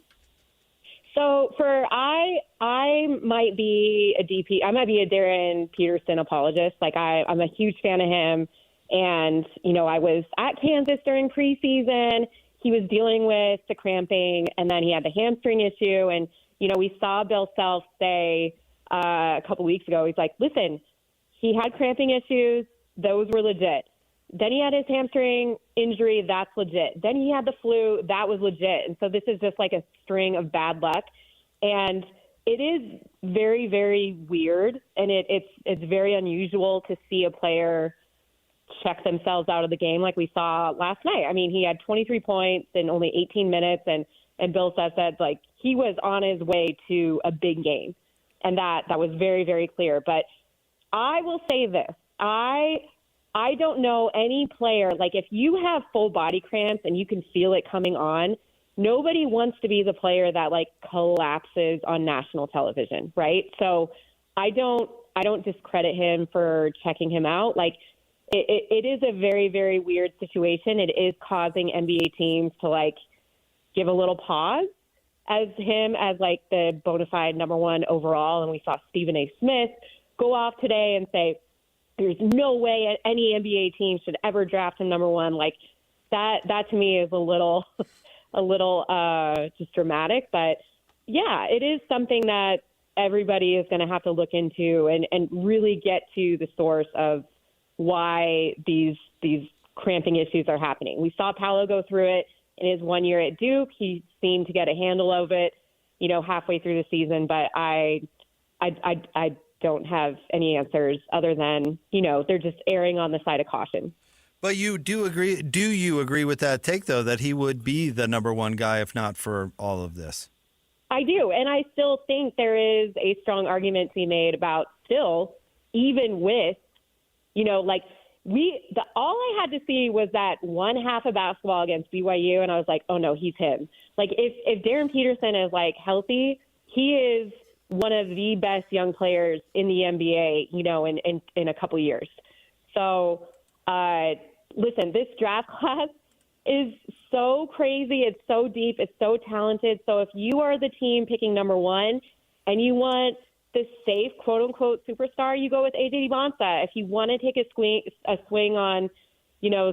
So I I might be a DP. I might be a Darryn Peterson apologist. Like I'm a huge fan of him. And, I was at Kansas during preseason. He was dealing with the cramping, and then he had the hamstring issue. And, we saw Bill Self say a couple weeks ago, he's like, listen, he had cramping issues. Those were legit. Then he had his hamstring injury. That's legit. Then he had the flu. That was legit. And so this is just like a string of bad luck. And it is very, very weird. And it's very unusual to see a player check themselves out of the game like we saw last night. I mean, he had 23 points in only 18 minutes. And Bill said, like, he was on his way to a big game. And that was very, very clear. But I will say this. I don't know any player, like if you have full body cramps and you can feel it coming on, nobody wants to be the player that like collapses on national television, right? So I don't discredit him for checking him out. Like it is a very, very weird situation. It is causing NBA teams to like give a little pause as him as like the bona fide number one overall. And we saw Stephen A. Smith go off today and say, there's no way any NBA team should ever draft him number one. Like that to me is a little just dramatic. But yeah, it is something that everybody is going to have to look into and really get to the source of why these cramping issues are happening. We saw Paolo go through it in his 1 year at Duke. He seemed to get a handle of it, halfway through the season. But I don't have any answers other than, they're just erring on the side of caution. But you do agree with that take, though, that he would be the number one guy if not for all of this? I do. And I still think there is a strong argument to be made about still, even with, all I had to see was that one half of basketball against BYU, and I was like, oh, no, he's him. Like, if Darryn Peterson is, like, healthy, he is one of the best young players in the NBA, in a couple years. So, listen, this draft class is so crazy. It's so deep. It's so talented. So if you are the team picking number one and you want the safe, quote unquote, superstar, you go with AJ DeBonsa. If you want to take a swing on,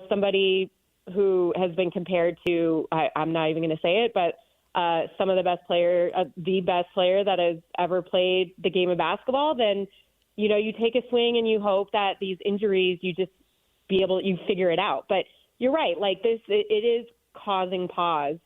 somebody who has been compared to, I'm not even going to say it, but some of the best player, the best player that has ever played the game of basketball, then, you take a swing and you hope that these injuries, you just you figure it out. But you're right. Like this, it is causing pause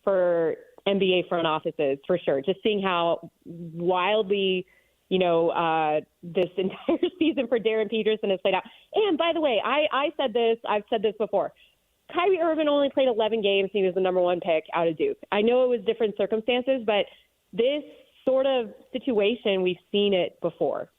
for NBA front offices for sure. Just seeing how wildly, this entire season for Darryn Peterson has played out. And by the way, I've said this before. Kyrie Irving only played 11 games. He was the number one pick out of Duke. I know it was different circumstances, but this sort of situation, we've seen it before.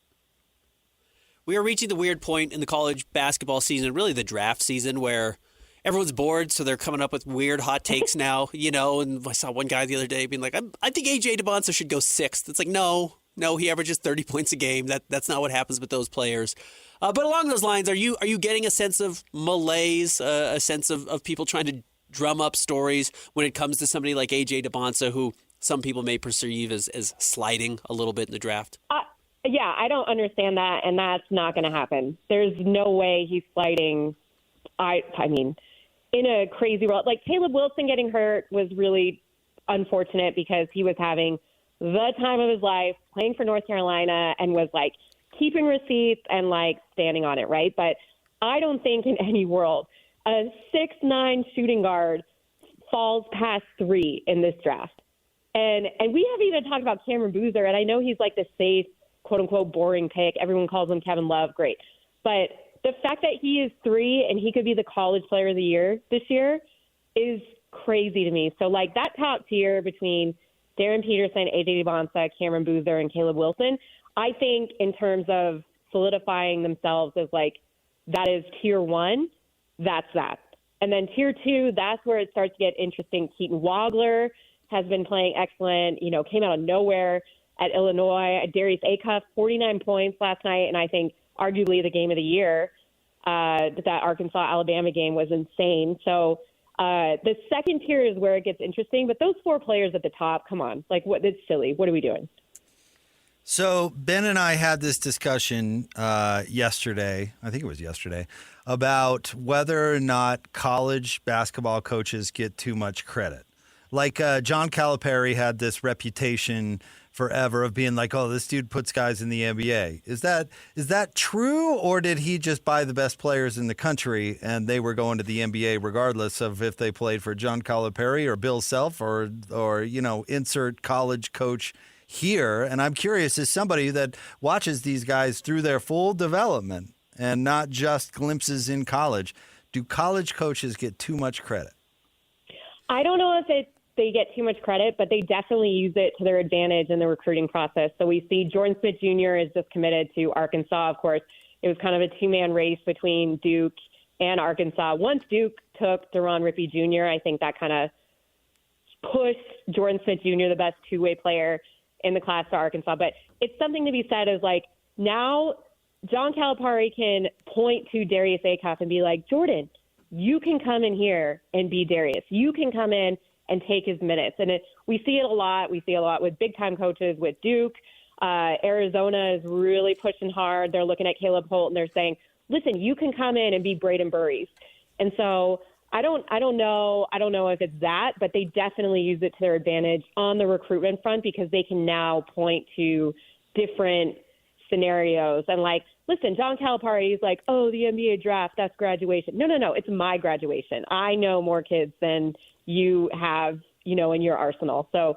We are reaching the weird point in the college basketball season, really the draft season, where everyone's bored, so they're coming up with weird hot takes now, and I saw one guy the other day being like, I think AJ DeBonsa should go sixth. It's like, no, he averages 30 points a game. That's not what happens with those players. But along those lines, are you getting a sense of malaise, a sense of people trying to drum up stories when it comes to somebody like AJ DeBonsa, who some people may perceive as sliding a little bit in the draft? Yeah, I don't understand that, and that's not going to happen. There's no way he's sliding. I mean, in a crazy world, like Caleb Wilson getting hurt was really unfortunate because he was having the time of his life playing for North Carolina and was like keeping receipts and like standing on it, right? But I don't think in any world a 6'9" shooting guard falls past 3 in this draft. And we haven't even talked about Cameron Boozer, and I know he's like the safe, quote-unquote, boring pick. Everyone calls him Kevin Love. Great. But the fact that he is 3 and he could be the college player of the year this year is crazy to me. So, like, that top tier between Darryn Peterson, AJ DeBonsa, Cameron Boozer, and Caleb Wilson, I think in terms of solidifying themselves as, like, that is tier 1, that's that. And then tier 2, that's where it starts to get interesting. Keaton Wagler has been playing excellent, came out of nowhere at Illinois. Darius Acuff, 49 points last night, and I think arguably the game of the year. That Arkansas-Alabama game was insane. So the second tier is where it gets interesting. But those 4 players at the top, come on. Like, what? It's silly. What are we doing? So Ben and I had this discussion yesterday, I think it was yesterday, about whether or not college basketball coaches get too much credit. Like John Calipari had this reputation forever of being like, oh, this dude puts guys in the NBA. Is that true, or did he just buy the best players in the country and they were going to the NBA regardless of if they played for John Calipari or Bill Self or insert college coach here? And I'm curious, as somebody that watches these guys through their full development and not just glimpses in college, do college coaches get too much credit? I don't know if they get too much credit, but they definitely use it to their advantage in the recruiting process. So we see Jordan Smith Jr. is just committed to Arkansas. Of course, it was kind of a two-man race between Duke and Arkansas. Once Duke took Darryn Peterson Jr., I think that kind of pushed Jordan Smith Jr., the best two-way player in the class, to Arkansas. But it's something to be said as like, now John Calipari can point to Darius Acuff and be like, Jordan, you can come in here and be Darius. You can come in and take his minutes. And we see it a lot. We see a lot with big-time coaches, with Duke. Arizona is really pushing hard. They're looking at Caleb Holt, and they're saying, listen, you can come in and be Braden Burries. And so I don't know if it's that, but they definitely use it to their advantage on the recruitment front, because they can now point to different scenarios and like, listen, John Calipari is like, oh, the NBA draft, that's graduation. No, it's my graduation. I know more kids than you have, in your arsenal. So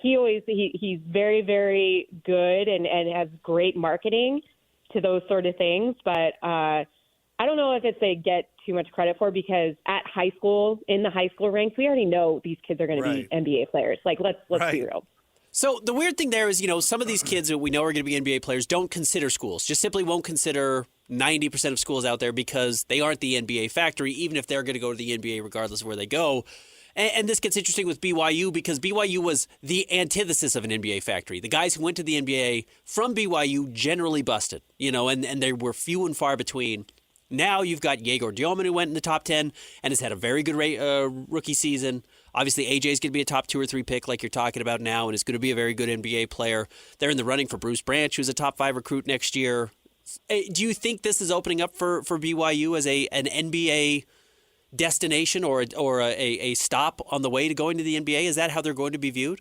he's very, very good and has great marketing to those sort of things. But I don't know if they get too much credit for, because at high school, in the high school ranks, we already know these kids are going to be NBA players. Like, let's be real. So the weird thing there is, some of these kids that we know are going to be NBA players don't consider schools, just simply won't consider 90% of schools out there because they aren't the NBA factory, even if they're going to go to the NBA regardless of where they go. And this gets interesting with BYU, because BYU was the antithesis of an NBA factory. The guys who went to the NBA from BYU generally busted, and they were few and far between. Now you've got Yegor Dioman, who went in the top 10 and has had a very good rookie season. Obviously, AJ's going to be a top 2 or 3 pick like you're talking about now, and is going to be a very good NBA player. They're in the running for Bruce Branch, who's a top 5 recruit next year. Do you think this is opening up for BYU as an NBA destination or a stop on the way to going to the NBA? Is that how they're going to be viewed?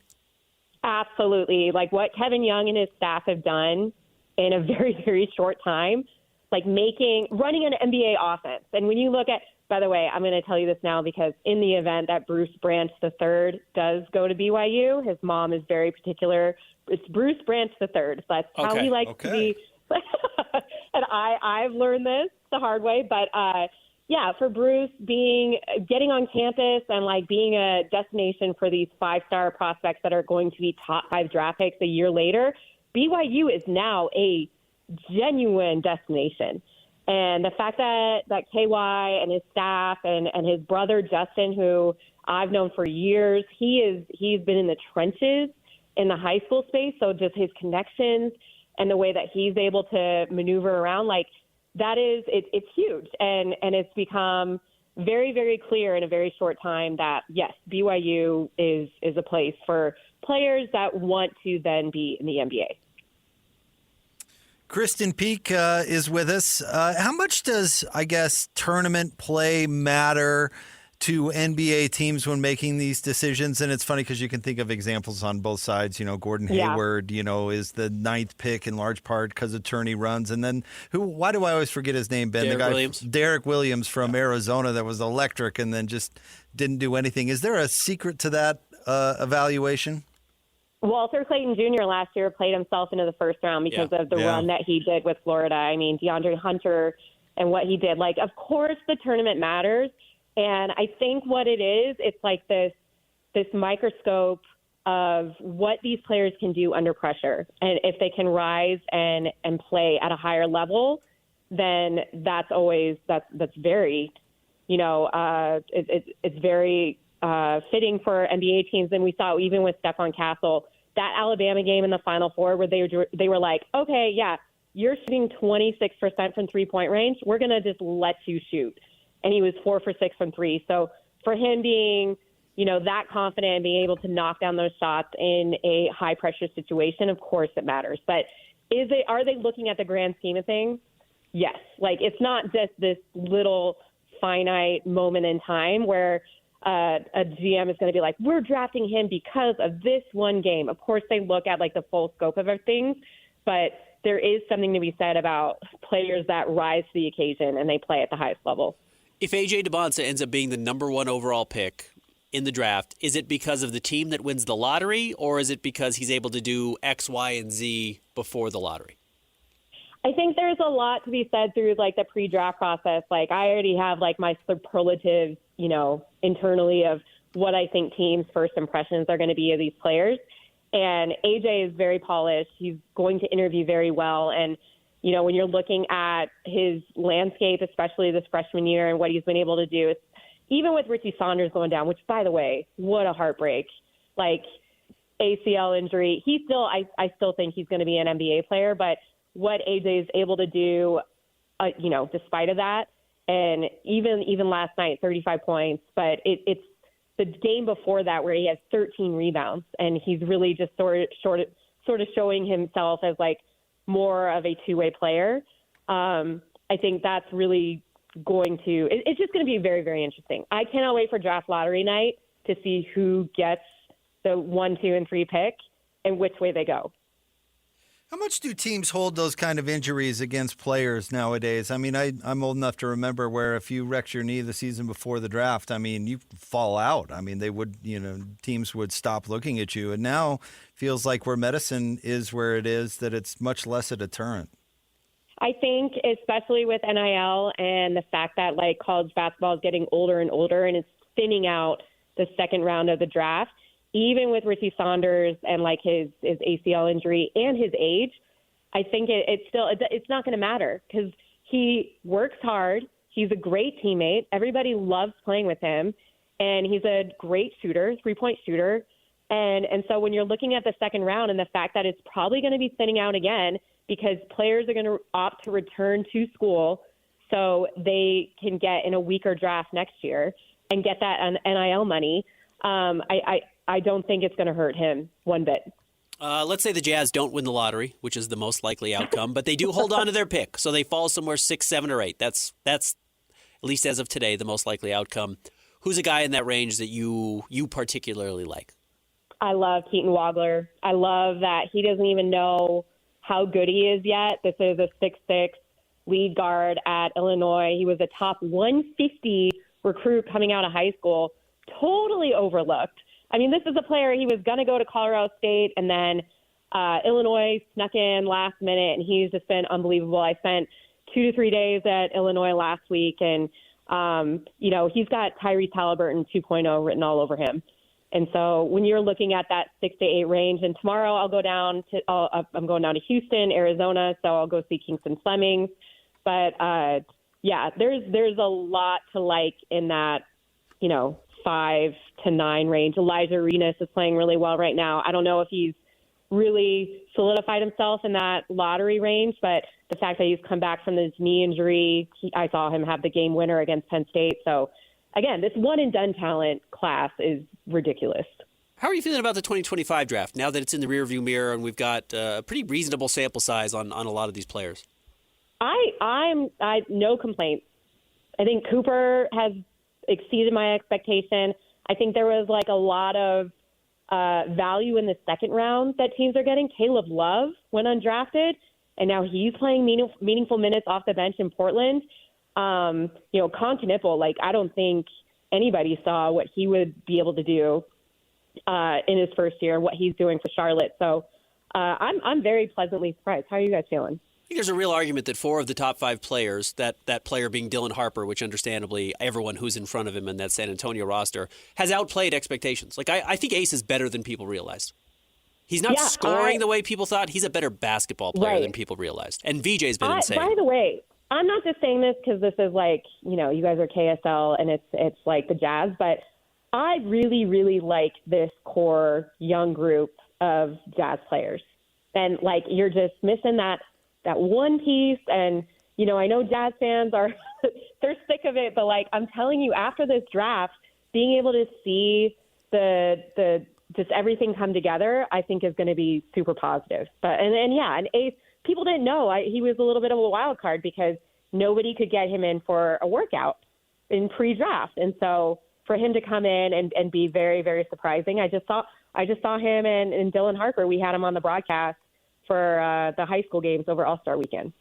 Absolutely. Like what Kevin Young and his staff have done in a very, very short time, like running an NBA offense. And when you look at, by the way, I'm going to tell you this now, because in the event that Bruce Branch III does go to BYU, his mom is very particular. It's Bruce Branch III. That's how he likes to be. And I've learned this the hard way. But, for Bruce getting on campus and like being a destination for these 5-star prospects that are going to be top 5 draft picks a year later, BYU is now a genuine destination. And the fact that KY and his staff and his brother Justin, who I've known for years, he's been in the trenches in the high school space. So just his connections and the way that he's able to maneuver around, like that it's huge. And it's become very, very clear in a very short time that yes, BYU is a place for players that want to then be in the NBA. Krysten Peek is with us. How much does, tournament play matter to NBA teams when making these decisions? And it's funny because you can think of examples on both sides. Gordon Hayward, is the 9th pick in large part because of tourney runs. And then why do I always forget his name, Ben? Derek Williams from Arizona that was electric and then just didn't do anything. Is there a secret to that evaluation? Walter Clayton Jr. last year played himself into the first round because of the run that he did with Florida. I mean, DeAndre Hunter and what he did. Like, of course, the tournament matters. And I think what it is, it's like this microscope of what these players can do under pressure. And if they can rise and play at a higher level, then that's very, it's very fitting for NBA teams. And we saw even with Stephon Castle, that Alabama game in the Final Four where they were like, okay, yeah, you're shooting 26% from 3-point range. We're going to just let you shoot. And he was 4 for 6 from 3. So for him being, that confident and being able to knock down those shots in a high-pressure situation, of course it matters. But are they looking at the grand scheme of things? Yes. Like, it's not just this little finite moment in time where a GM is going to be like, we're drafting him because of this one game. Of course, they look at, like, the full scope of things, but there is something to be said about players that rise to the occasion and they play at the highest level. If A.J. Dubonsa ends up being the number one overall pick in the draft, is it because of the team that wins the lottery, or is it because he's able to do X, Y, and Z before the lottery? I think there's a lot to be said through, like, the pre-draft process. Like, I already have, like, my superlatives, internally of what I think teams' first impressions are going to be of these players. And AJ is very polished. He's going to interview very well. And, when you're looking at his landscape, especially this freshman year and what he's been able to do, even with Richie Saunders going down, which, by the way, what a heartbreak. Like, ACL injury. I still think he's going to be an NBA player, but what AJ is able to do, despite of that, and even last night, 35 points, but it's the game before that where he has 13 rebounds, and he's really just sort of showing himself as, like, more of a two-way player. I think that's really it's just going to be very, very interesting. I cannot wait for draft lottery night to see who gets the 1, 2, and 3 pick and which way they go. How much do teams hold those kind of injuries against players nowadays? I mean, I'm old enough to remember where if you wrecked your knee the season before the draft, I mean, you fall out. I mean, they would, teams would stop looking at you. And now feels like where medicine is where it is, that it's much less a deterrent. I think especially with NIL and the fact that, like, college basketball is getting older and older and it's thinning out the second round of the draft, even with Richie Saunders and, like, his ACL injury and his age, I think it's not going to matter because he works hard. He's a great teammate. Everybody loves playing with him, and he's a great shooter, three-point shooter. And so when you're looking at the second round and the fact that it's probably going to be thinning out again because players are going to opt to return to school so they can get in a weaker draft next year and get that NIL money, I don't think it's going to hurt him one bit. Let's say the Jazz don't win the lottery, which is the most likely outcome, but they do hold on to their pick, so they fall somewhere 6, 7, or 8. That's at least as of today the most likely outcome. Who's a guy in that range that you particularly like? I love Keaton Wagler. I love that he doesn't even know how good he is yet. This is a 6'6" lead guard at Illinois. He was a top 150 recruit coming out of high school, totally overlooked. I mean, this is a player, he was going to go to Colorado State, and then Illinois snuck in last minute, and he's just been unbelievable. I spent 2 to 3 days at Illinois last week, and, he's got Tyrese Halliburton 2.0 written all over him. And so when you're looking at that 6 to 8 range, and tomorrow I'm going down to Houston, Arizona, so I'll go see Kingston Fleming. But, there's a lot to like in that, 5 to 9 range. Elijah Arenas is playing really well right now. I don't know if he's really solidified himself in that lottery range, but the fact that he's come back from his knee injury, I saw him have the game winner against Penn State. So, again, this one-and-done talent class is ridiculous. How are you feeling about the 2025 draft now that it's in the rearview mirror and we've got a pretty reasonable sample size on a lot of these players? I'm no complaints. I think Cooper has exceeded my expectation. I think there was, like, a lot of value in the second round that teams are getting. Caleb Love went undrafted, and now he's playing meaningful minutes off the bench in Portland. Con Knipple, like, I don't think anybody saw what he would be able to do in his first year, what he's doing for Charlotte. So I'm very pleasantly surprised. How are you guys feeling? I think there's a real argument that 4 of the top 5 players, that player being Dylan Harper, which understandably everyone who's in front of him in that San Antonio roster, has outplayed expectations. Like, I think Ace is better than people realized. He's not scoring the way people thought. He's a better basketball player than people realized. And VJ's been insane. By the way, I'm not just saying this because this is like, you guys are KSL and it's like the Jazz, but I really, really like this core young group of Jazz players. And, like, you're just missing that one piece. And, I know Jazz fans they're sick of it, but, like, I'm telling you, after this draft, being able to see the just everything come together, I think is going to be super positive. But and Ace, people didn't know he was a little bit of a wild card because nobody could get him in for a workout in pre-draft, and so for him to come in and be very, very surprising, I just saw him and Dylan Harper. We had him on the broadcast for the high school games over All-Star Weekend.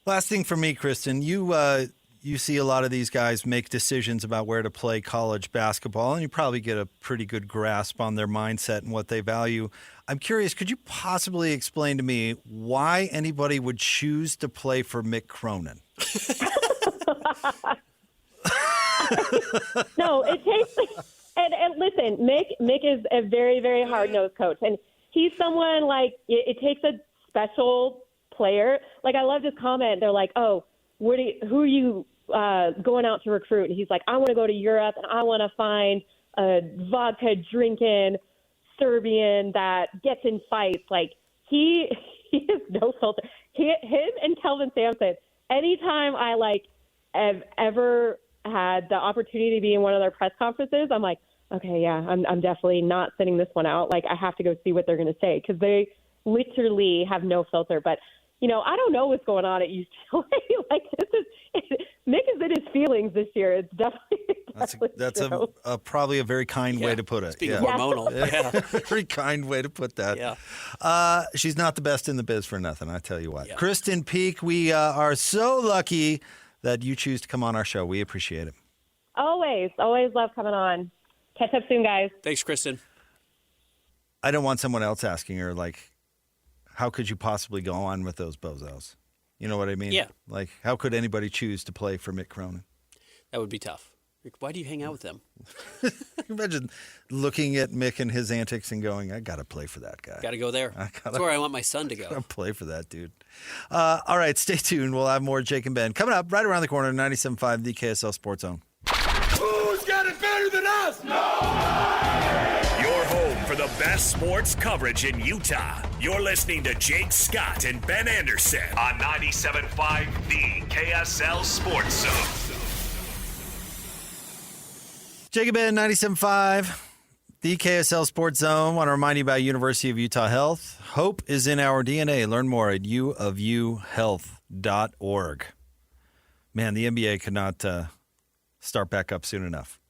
Last thing for me, Krysten, you see a lot of these guys make decisions about where to play college basketball, and you probably get a pretty good grasp on their mindset and what they value. I'm curious, could you possibly explain to me why anybody would choose to play for Mick Cronin? No, it takes and listen, Mick is a very, very hard-nosed coach, and he's someone like it takes a special player. Like, I love this comment. They're like, "Oh, who are you going out to recruit?" And he's like, "I want to go to Europe, and I want to find a vodka drinking Serbian that gets in fights." Like, he has no filter. Him and Kelvin Sampson. Anytime I have ever had the opportunity to be in one of their press conferences, I'm like, okay, yeah, I'm definitely not sending this one out. Like, I have to go see what they're going to say because they literally have no filter. But, I don't know what's going on at UCLA. Like, Mick is in his feelings this year. It's definitely that's true. probably a very kind way to put it. Speaking of hormonal. Yeah. Very kind way to put that. Yeah. She's not the best in the biz for nothing, I tell you what. Yeah. Krysten Peek, we are so lucky that you choose to come on our show. We appreciate it. Always love coming on. Catch up soon, guys. Thanks, Krysten. I don't want someone else asking her, like, how could you possibly go on with those bozos? You know what I mean? Yeah. Like, how could anybody choose to play for Mick Cronin? That would be tough. Why do you hang out with them? Imagine looking at Mick and his antics and going, I got to play for that guy. Got to go there. That's where I want my son to Gotta go. play for that dude. All right, stay tuned. We'll have more Jake and Ben coming up right around the corner, 97.5, the KSL Sports Zone. Who's got it better than us? Your home for the best sports coverage in Utah. You're listening to Jake Scott and Ben Anderson on 97.5, the KSL Sports Zone. Jake and Ben, 97.5, the KSL Sports Zone. Want to remind you about University of Utah Health. Hope is in our DNA. Learn more at uofuhealth.org. Man, the NBA could not start back up soon enough.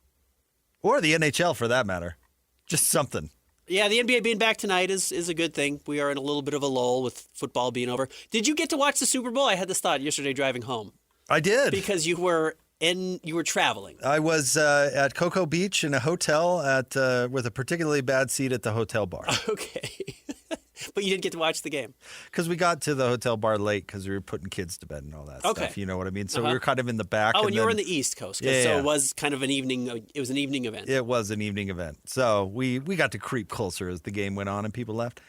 Or the NHL, for that matter. Just something. Yeah, the NBA being back tonight is a good thing. We are in a little bit of a lull with football being over. Did you get to watch the Super Bowl? I had this thought yesterday driving home. I did. Because you were traveling. I was at Cocoa Beach in a hotel with a particularly bad seat at the hotel bar. Okay. But you didn't get to watch the game. Because we got to the hotel bar late because we were putting kids to bed and all that stuff. You know what I mean? So we were kind of in the back. Oh, and you were in the East Coast. Yeah, so it was kind of an evening. It was an evening event. It was an evening event. So we got to creep closer as the game went on and people left.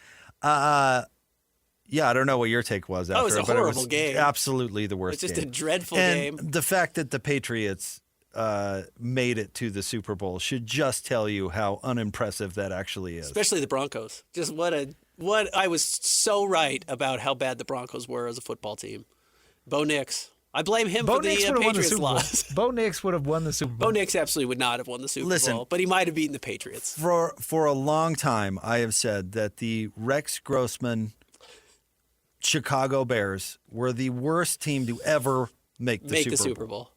Yeah, I don't know what your take was after. Oh, it was a horrible game. Absolutely the worst game. It's just a dreadful and game. The fact that the Patriots made it to the Super Bowl should just tell you how unimpressive that actually is. Especially the Broncos. Just what I was so right about how bad the Broncos were as a football team. Bo Nix. I blame him for the Patriots loss. Bo Nix would have won the Super Bowl. Bo Nix absolutely would not have won the Super Bowl, but he might have beaten the Patriots. For a long time, I have said that the Rex Grossman Chicago Bears were the worst team to ever make the Super Bowl.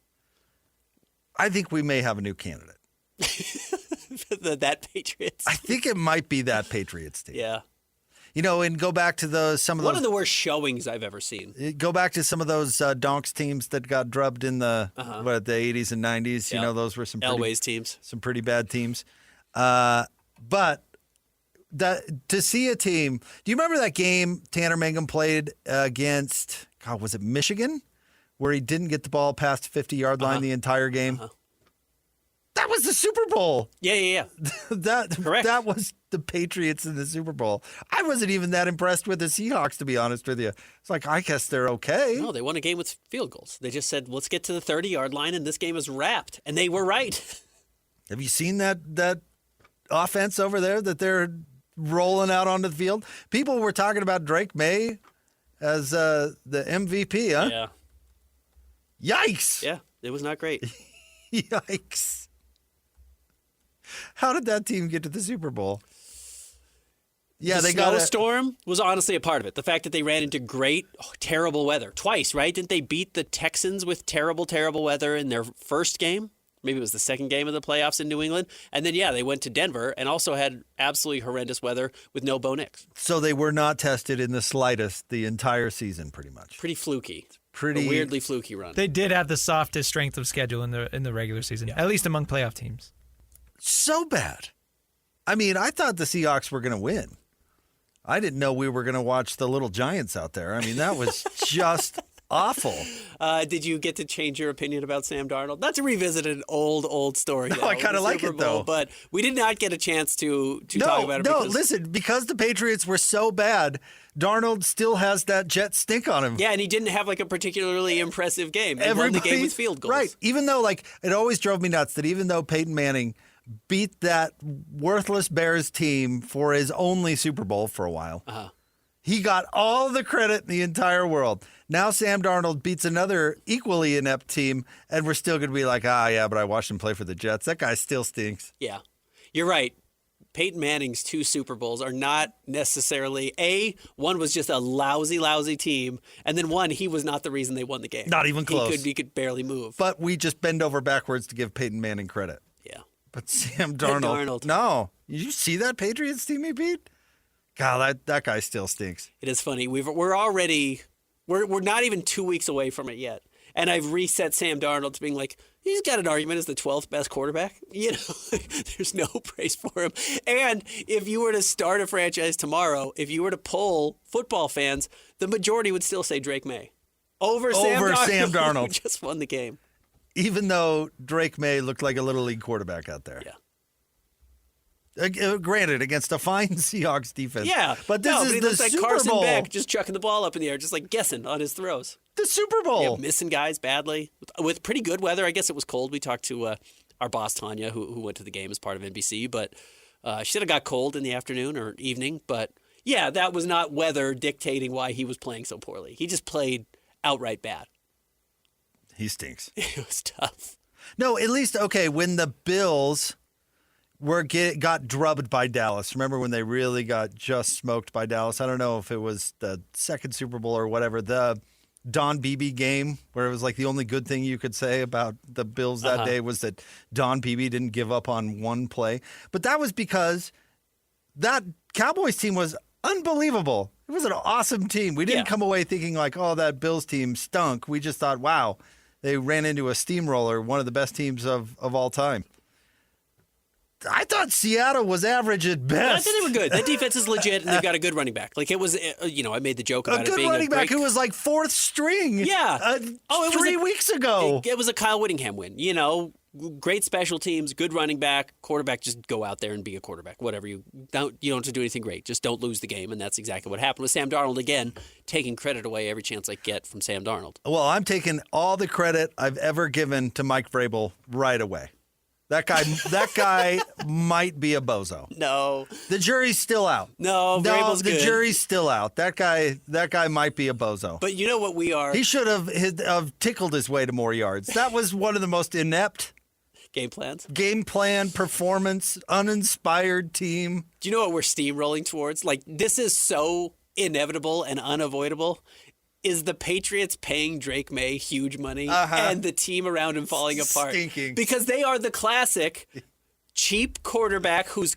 I think we may have a new candidate. That Patriots. I think it might be that Patriots team. Yeah. And go back to some of those. One of the worst showings I've ever seen. Go back to some of those Donks teams that got drubbed in the 80s and 90s. Yeah. Those were some Elway's teams. Some pretty bad teams. But to see a team, do you remember that game Tanner Mangum played against, was it Michigan? Where he didn't get the ball past the 50-yard line the entire game? That was the Super Bowl. Yeah. Correct. That was the Patriots in the Super Bowl. I wasn't even that impressed with the Seahawks, to be honest with you. It's like, I guess they're okay. No, they won a game with field goals. They just said, let's get to the 30-yard line, and this game is wrapped. And they were right. Have you seen that offense over there that they're rolling out onto the field? People were talking about Drake May as the MVP, huh? Yeah. Yikes. Yeah, it was not great. Yikes. How did that team get to the Super Bowl? Yeah, the they got snowstorm was honestly a part of it. The fact that they ran into terrible weather twice, right? Didn't they beat the Texans with terrible, terrible weather in their first game? Maybe it was the second game of the playoffs in New England. And then, they went to Denver and also had absolutely horrendous weather with no Bo Nix. So they were not tested in the slightest the entire season, pretty much. Pretty fluky. A weirdly fluky run. They did have the softest strength of schedule in the regular season, at least among playoff teams. So bad. I mean, I thought the Seahawks were going to win. I didn't know we were going to watch the little Giants out there. I mean, that was just awful. Did you get to change your opinion about Sam Darnold? Not to revisit an old story. No, I kind of like it, though. But we did not get a chance to talk about it. Listen, because the Patriots were so bad, Darnold still has that jet stink on him. Yeah, and he didn't have a particularly impressive game. He won the game with field goals. Right. Even though, it always drove me nuts that even though Peyton Manning beat that worthless Bears team for his only Super Bowl for a while, he got all the credit in the entire world. Now Sam Darnold beats another equally inept team, and we're still going to be like, but I watched him play for the Jets. That guy still stinks. Yeah, you're right. Peyton Manning's 2 Super Bowls are not necessarily one was just a lousy team, and then one, he was not the reason they won the game. Not even close. He could barely move. But we just bend over backwards to give Peyton Manning credit. Yeah. But Sam Darnold. No. Did you see that Patriots team he beat? God, that guy still stinks. It is funny. We're not even 2 weeks away from it yet. And I've reset Sam Darnold to being like, he's got an argument as the 12th best quarterback. There's no praise for him. And if you were to start a franchise tomorrow, if you were to poll football fans, the majority would still say Drake May over Sam Darnold. Who just won the game. Even though Drake May looked like a little league quarterback out there. Yeah. Granted, against a fine Seahawks defense. Yeah. But this is he the looks like Super Carson Bowl. Beck just chucking the ball up in the air, just guessing on his throws. The Super Bowl. Yeah, missing guys badly with pretty good weather. I guess it was cold. We talked to our boss, Tanya, who went to the game as part of NBC, but she said it got cold in the afternoon or evening. But, yeah, that was not weather dictating why he was playing so poorly. He just played outright bad. He stinks. It was tough. No, at least, when the Bills got drubbed by Dallas. Remember when they really got just smoked by Dallas? I don't know if it was the second Super Bowl or whatever. The Don Beebe game, where it was the only good thing you could say about the Bills that day was that Don Beebe didn't give up on one play. But that was because that Cowboys team was unbelievable. It was an awesome team. We didn't come away thinking that Bills team stunk. We just thought, wow, they ran into a steamroller, one of the best teams of all time. I thought Seattle was average at best. I think they were good. That defense is legit, and they've got a good running back. It was, I made the joke about it being running back who was fourth string. Yeah. 3 weeks ago. It was a Kyle Whittingham win. Great special teams, good running back, quarterback. Just go out there and be a quarterback. Whatever you don't have to do anything great. Just don't lose the game, and that's exactly what happened with Sam Darnold. Again, taking credit away every chance I get from Sam Darnold. Well, I'm taking all the credit I've ever given to Mike Vrabel right away. That guy might be a bozo. No. The jury's still out. No, Vrabel's good. The jury's still out. That guy might be a bozo. But you know what we are? He should have tickled his way to more yards. That was one of the most inept game plan, performance, uninspired team. Do you know what we're steamrolling towards? This is so inevitable and unavoidable. Is the Patriots paying Drake May huge money and the team around him falling apart? Stinking. Because they are the classic cheap quarterback who's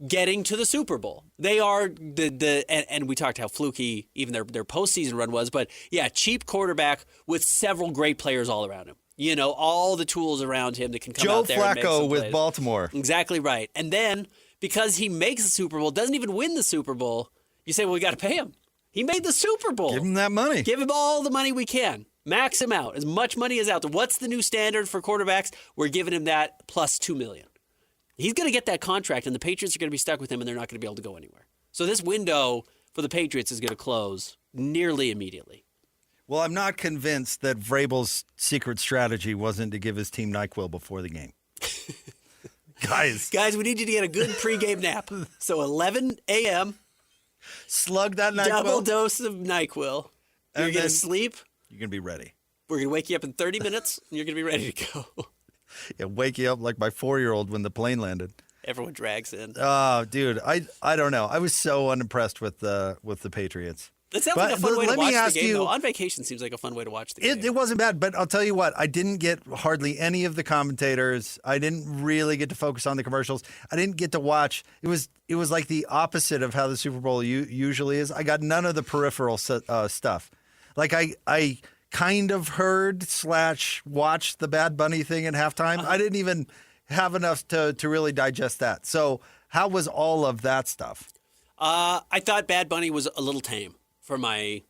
getting to the Super Bowl. They are and we talked how fluky even their postseason run was, but cheap quarterback with several great players all around him. All the tools around him that can come out there and make some Joe Flacco with plays. Baltimore. Exactly right. And then because he makes the Super Bowl, doesn't even win the Super Bowl, you say, well, we got to pay him. He made the Super Bowl. Give him that money. Give him all the money we can. Max him out. As much money as out there. What's the new standard for quarterbacks? We're giving him that plus $2 million. He's going to get that contract, and the Patriots are going to be stuck with him, and they're not going to be able to go anywhere. So this window for the Patriots is going to close nearly immediately. Well, I'm not convinced that Vrabel's secret strategy wasn't to give his team NyQuil before the game. Guys, we need you to get a good pregame nap. So 11 a.m., slug that NyQuil. double dose of NyQuil. You're going to sleep. You're going to be ready. We're going to wake you up in 30 minutes, and you're going to be ready to go. Yeah, wake you up like my 4-year-old when the plane landed. Everyone drags in. Oh, dude, I don't know. I was so unimpressed with the Patriots. It sounds like a fun way to let me watch the ask game, you- though. On vacation seems like a fun way to watch the game. It wasn't bad, but I'll tell you what, I didn't get hardly any of the commentators. I didn't really get to focus on the commercials. I didn't get to watch. It was like the opposite of how the Super Bowl usually is. I got none of the peripheral stuff. Like I kind of heard / watched the Bad Bunny thing at halftime. I didn't even have enough to really digest that. So how was all of that stuff? I thought Bad Bunny was a little tame for my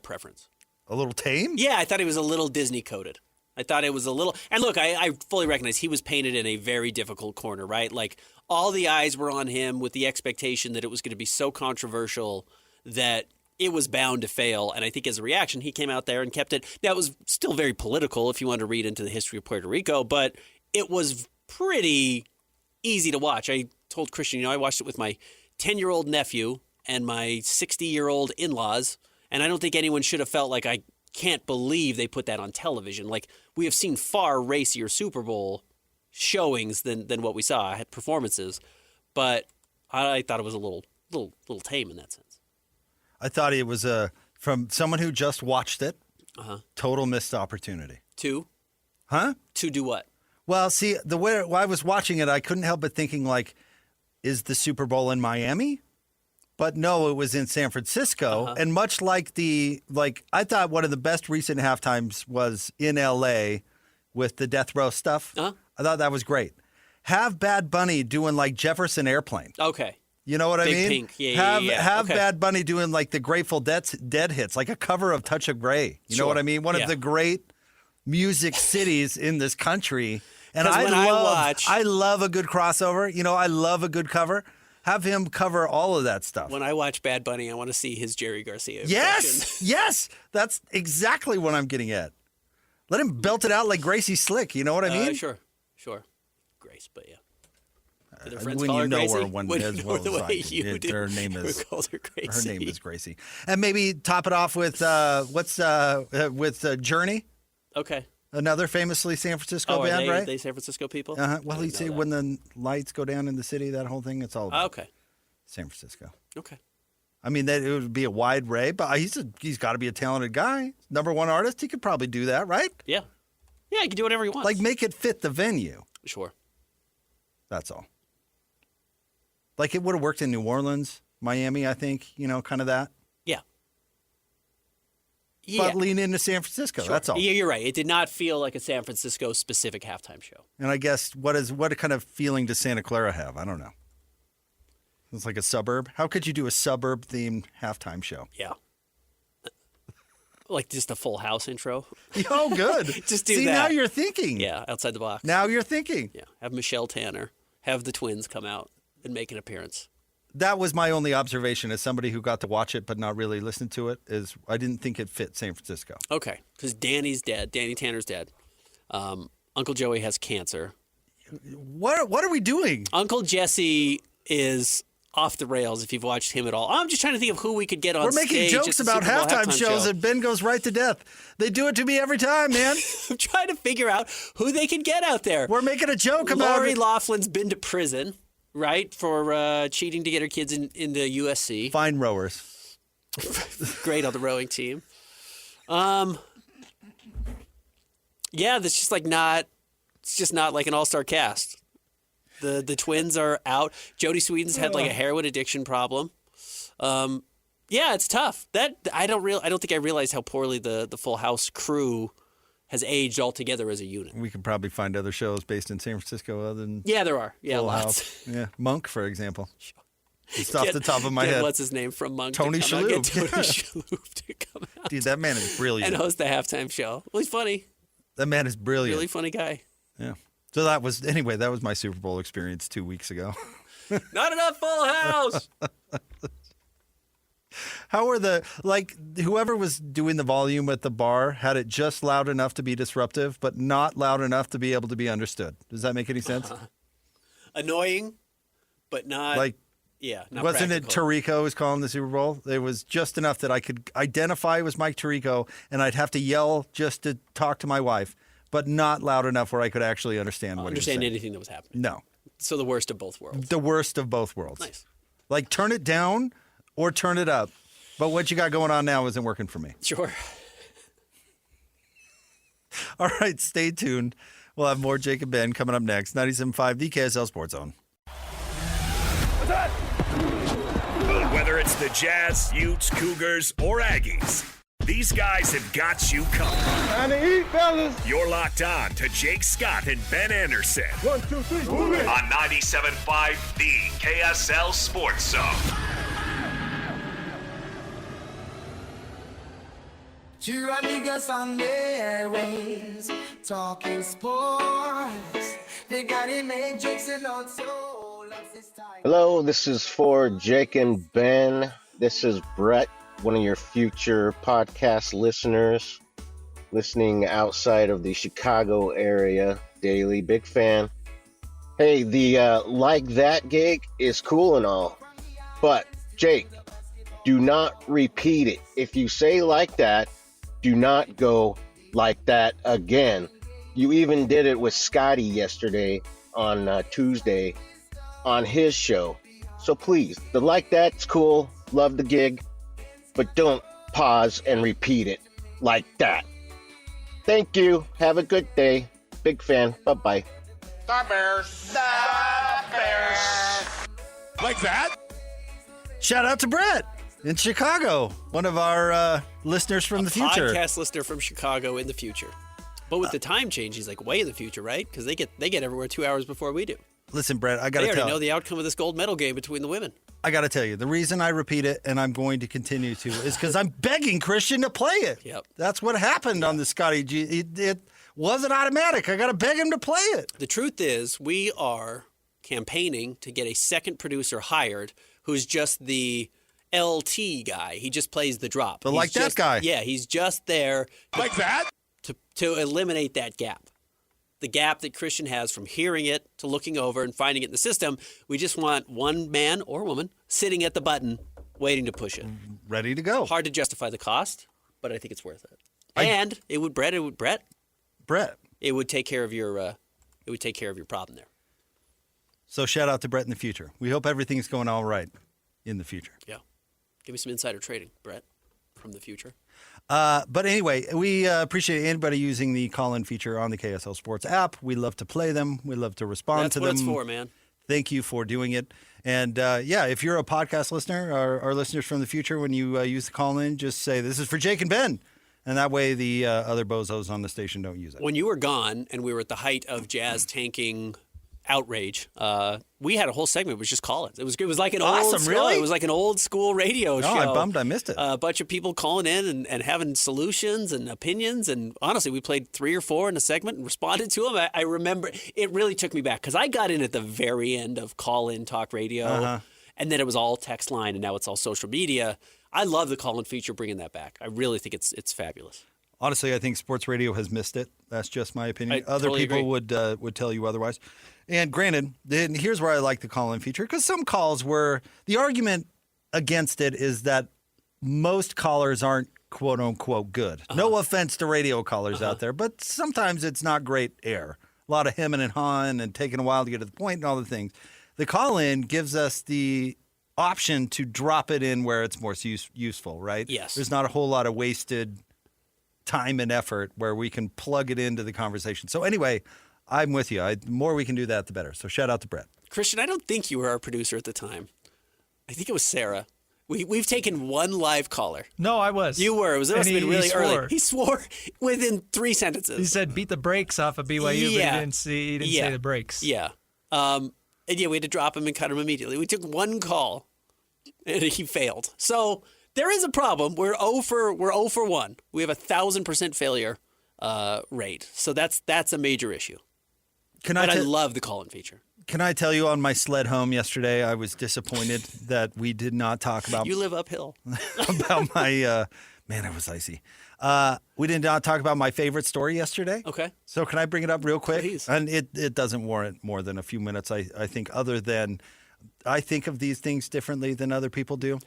preference. A little tame? Yeah, I thought he was a little Disney coded. I thought it was a little. And look, I fully recognize he was painted in a very difficult corner, right? Like all the eyes were on him with the expectation that it was going to be so controversial that it was bound to fail. And I think as a reaction, he came out there and kept it. Now, it was still very political if you want to read into the history of Puerto Rico, but it was pretty easy to watch. I told Christian, I watched it with my 10-year-old nephew and my 60-year-old in-laws, and I don't think anyone should have felt like I can't believe they put that on television. Like, we have seen far racier Super Bowl showings than what we saw at performances, but I thought it was a little tame in that sense. I thought it was from someone who just watched it, total missed opportunity. To? Huh? To do what? Well, see, the way I was watching it, I couldn't help but thinking, like, is the Super Bowl in Miami? But no, it was in San Francisco. And much like I thought one of the best recent halftimes was in L.A. with the death row stuff. I thought that was great. Have Bad Bunny doing like Jefferson Airplane. Okay. You know what Big I mean? Pink. Yeah, have okay. Bad Bunny doing like the Grateful Dead hits, like a cover of Touch of Grey. You know what I mean? One of the great music cities in this country. And I love a good crossover. I love a good cover. Have him cover all of that stuff. When I watch Bad Bunny, I want to see his Jerry Garcia Yes, yes. That's exactly what I'm getting at. Let him belt it out like Gracie Slick. You know what I mean? Sure. Grace, but yeah. Do their friends when call you her know Gracie? her one When as you well know the as I way do. you do. Her name is Who calls her Gracie? Her name is Gracie. And maybe top it off with with Journey. Okay. Another famously San Francisco band, right? They San Francisco people? Well, he'd say when the lights go down in the city, that whole thing, it's all about San Francisco. Okay. I mean, it would be a wide array, but he's got to be a talented guy. Number one artist, he could probably do that, right? Yeah. Yeah, he can do whatever he wants. Like, make it fit the venue. Sure. That's all. Like, it would have worked in New Orleans, Miami, I think, kind of that. Yeah. But lean into San Francisco. Sure. That's all. Yeah, you're right. It did not feel like a San Francisco specific halftime show. And I guess what kind of feeling does Santa Clara have? I don't know. It's like a suburb. How could you do a suburb themed halftime show? Yeah. Like just a Full House intro. Oh, good. Just do See, that. now you're thinking. Yeah, outside the box. Now you're thinking. Yeah, have Michelle Tanner, have the twins come out and make an appearance. That was my only observation as somebody who got to watch it but not really listen to it, is I didn't think it fit San Francisco. Okay, because Danny's dead. Danny Tanner's dead. Uncle Joey has cancer. What are we doing? Uncle Jesse is off the rails if you've watched him at all. I'm just trying to think of who we could get on stage. We're making jokes about halftime shows and Ben goes right to death. They do it to me every time, man. I'm trying to figure out who they can get out there. We're making a joke about Lori it. Laughlin's been to prison, right, for cheating to get her kids into USC. Fine rowers. Great on the rowing team. Yeah, that's just like not. It's just not like an all-star cast. The twins are out. Jodie Sweetin's had like a heroin addiction problem. Yeah, it's tough. That I don't think I realized how poorly the Full House crew has aged altogether as a unit. We could probably find other shows based in San Francisco other than there are. Yeah, Full lots. House. Yeah, Monk, for example. Just off the top of my head. What's his name from Monk? Tony Shalhoub. Get Tony Shalhoub to come out. Dude, that man is brilliant. And host the halftime show. Well, he's funny. That man is brilliant. Really funny guy. Yeah. So that was my Super Bowl experience 2 weeks ago. Not enough Full House. How were whoever was doing the volume at the bar had it just loud enough to be disruptive, but not loud enough to be able to be understood? Does that make any sense? Annoying, but not not wasn't practical. it Tirico who's calling the Super Bowl? It was just enough that I could identify it was Mike Tirico, and I'd have to yell just to talk to my wife. but not loud enough where I could actually understand what he was saying. Anything that was happening. No. So the worst of both worlds. The worst of both worlds. Nice. Like, turn it down or turn it up. But what you got going on now isn't working for me. Sure. All right, stay tuned. We'll have more Jake and Ben coming up next. 97.5, the KSL Sports Zone. Whether it's the Jazz, Utes, Cougars, or Aggies, these guys have got you covered. Time to eat, fellas. You're locked on to Jake Scott and Ben Anderson 1, 2, 3, move it. on 97.5, the KSL Sports Zone. Two amigos on the airways, talking sports. They got it made, Jason on soul. Hello, this is for Jake and Ben. This is Brett, one of your future podcast listeners, listening outside of the Chicago area daily. Big fan. Hey, the like that gig is cool and all, but Jake, do not repeat it. If you say like that, do not go like that again. You even did it with Scotty yesterday on Tuesday on his show. So please, the like that's cool, love the gig, but don't pause and repeat it like that. Thank you. Have a good day. Big fan. Bye-bye. The Bears. Like that? Shout out to Brett in Chicago, one of our listeners from the future. Podcast listener from Chicago in the future. But with the time change, he's like way in the future, right? Because they get everywhere 2 hours before we do. Listen, Brett, I got They to already tell know the outcome of this gold medal game between the women. I got to tell you, the reason I repeat it, and I'm going to continue to, is because I'm begging Christian to play it. Yep. That's what happened on the Scotty G. It wasn't automatic. I got to beg him to play it. The truth is, we are campaigning to get a second producer hired who's just the LT guy. He just plays the drop. But like that guy. Yeah, he's just there Like that? to eliminate that gap. The gap that Christian has from hearing it to looking over and finding it in the system. We just want one man or woman sitting at the button waiting to push it. Ready to go. Hard to justify the cost, but I think it's worth it. And it would Brett, it would take care of your problem there. So shout out to Brett in the future. We hope everything's going all right in the future. Yeah. Give me some insider trading, Brett, from the future. But anyway, we appreciate anybody using the call-in feature on the KSL Sports app. We love to play them. We love to respond to them. That's what it's for, man. Thank you for doing it. And if you're a podcast listener, our listeners from the future, when you use the call-in, just say, this is for Jake and Ben. And that way the other bozos on the station don't use it. When you were gone and we were at the height of Jazz tanking outrage, we had a whole segment which was just call-ins. It was like an Awesome, old school, really? It was like an old school radio show. I'm bummed I missed it. A bunch of people calling in and having solutions and opinions. And honestly, we played 3 or 4 in a segment and responded to them. I remember it really took me back because I got in at the very end of call-in talk radio. And then it was all text line, and now it's all social media. I love the call-in feature, bringing that back. I really think it's fabulous. Honestly, I think sports radio has missed it. That's just my opinion. I Other totally people agree. would tell you otherwise. And granted, then here's where I like the call-in feature, because some calls where the argument against it is that most callers aren't quote-unquote good. No offense to radio callers out there, but sometimes it's not great air. A lot of hemming and hawing and taking a while to get to the point and all the things. The call-in gives us the option to drop it in where it's more useful, right? Yes. There's not a whole lot of wasted time and effort where we can plug it into the conversation. So anyway, I'm with you. The more we can do that, the better. So shout out to Brett. Christian, I don't think you were our producer at the time. I think it was Sarah. We've taken one live caller. No, I was. You were. It must have been really early. He swore within 3 sentences. He said beat the brakes off of BYU, but he didn't say the brakes. Yeah. And we had to drop him and cut him immediately. We took one call, and he failed. So there is a problem. We're 0 for 1. We have 1,000% failure rate. So that's a major issue. I love the call-in feature. Can I tell you, on my sled home yesterday, I was disappointed that we did not talk about You live uphill. about my man. It was icy. We did not talk about my favorite story yesterday. Okay. So can I bring it up real quick? Please. And it doesn't warrant more than a few minutes. I think, other than I think of these things differently than other people do.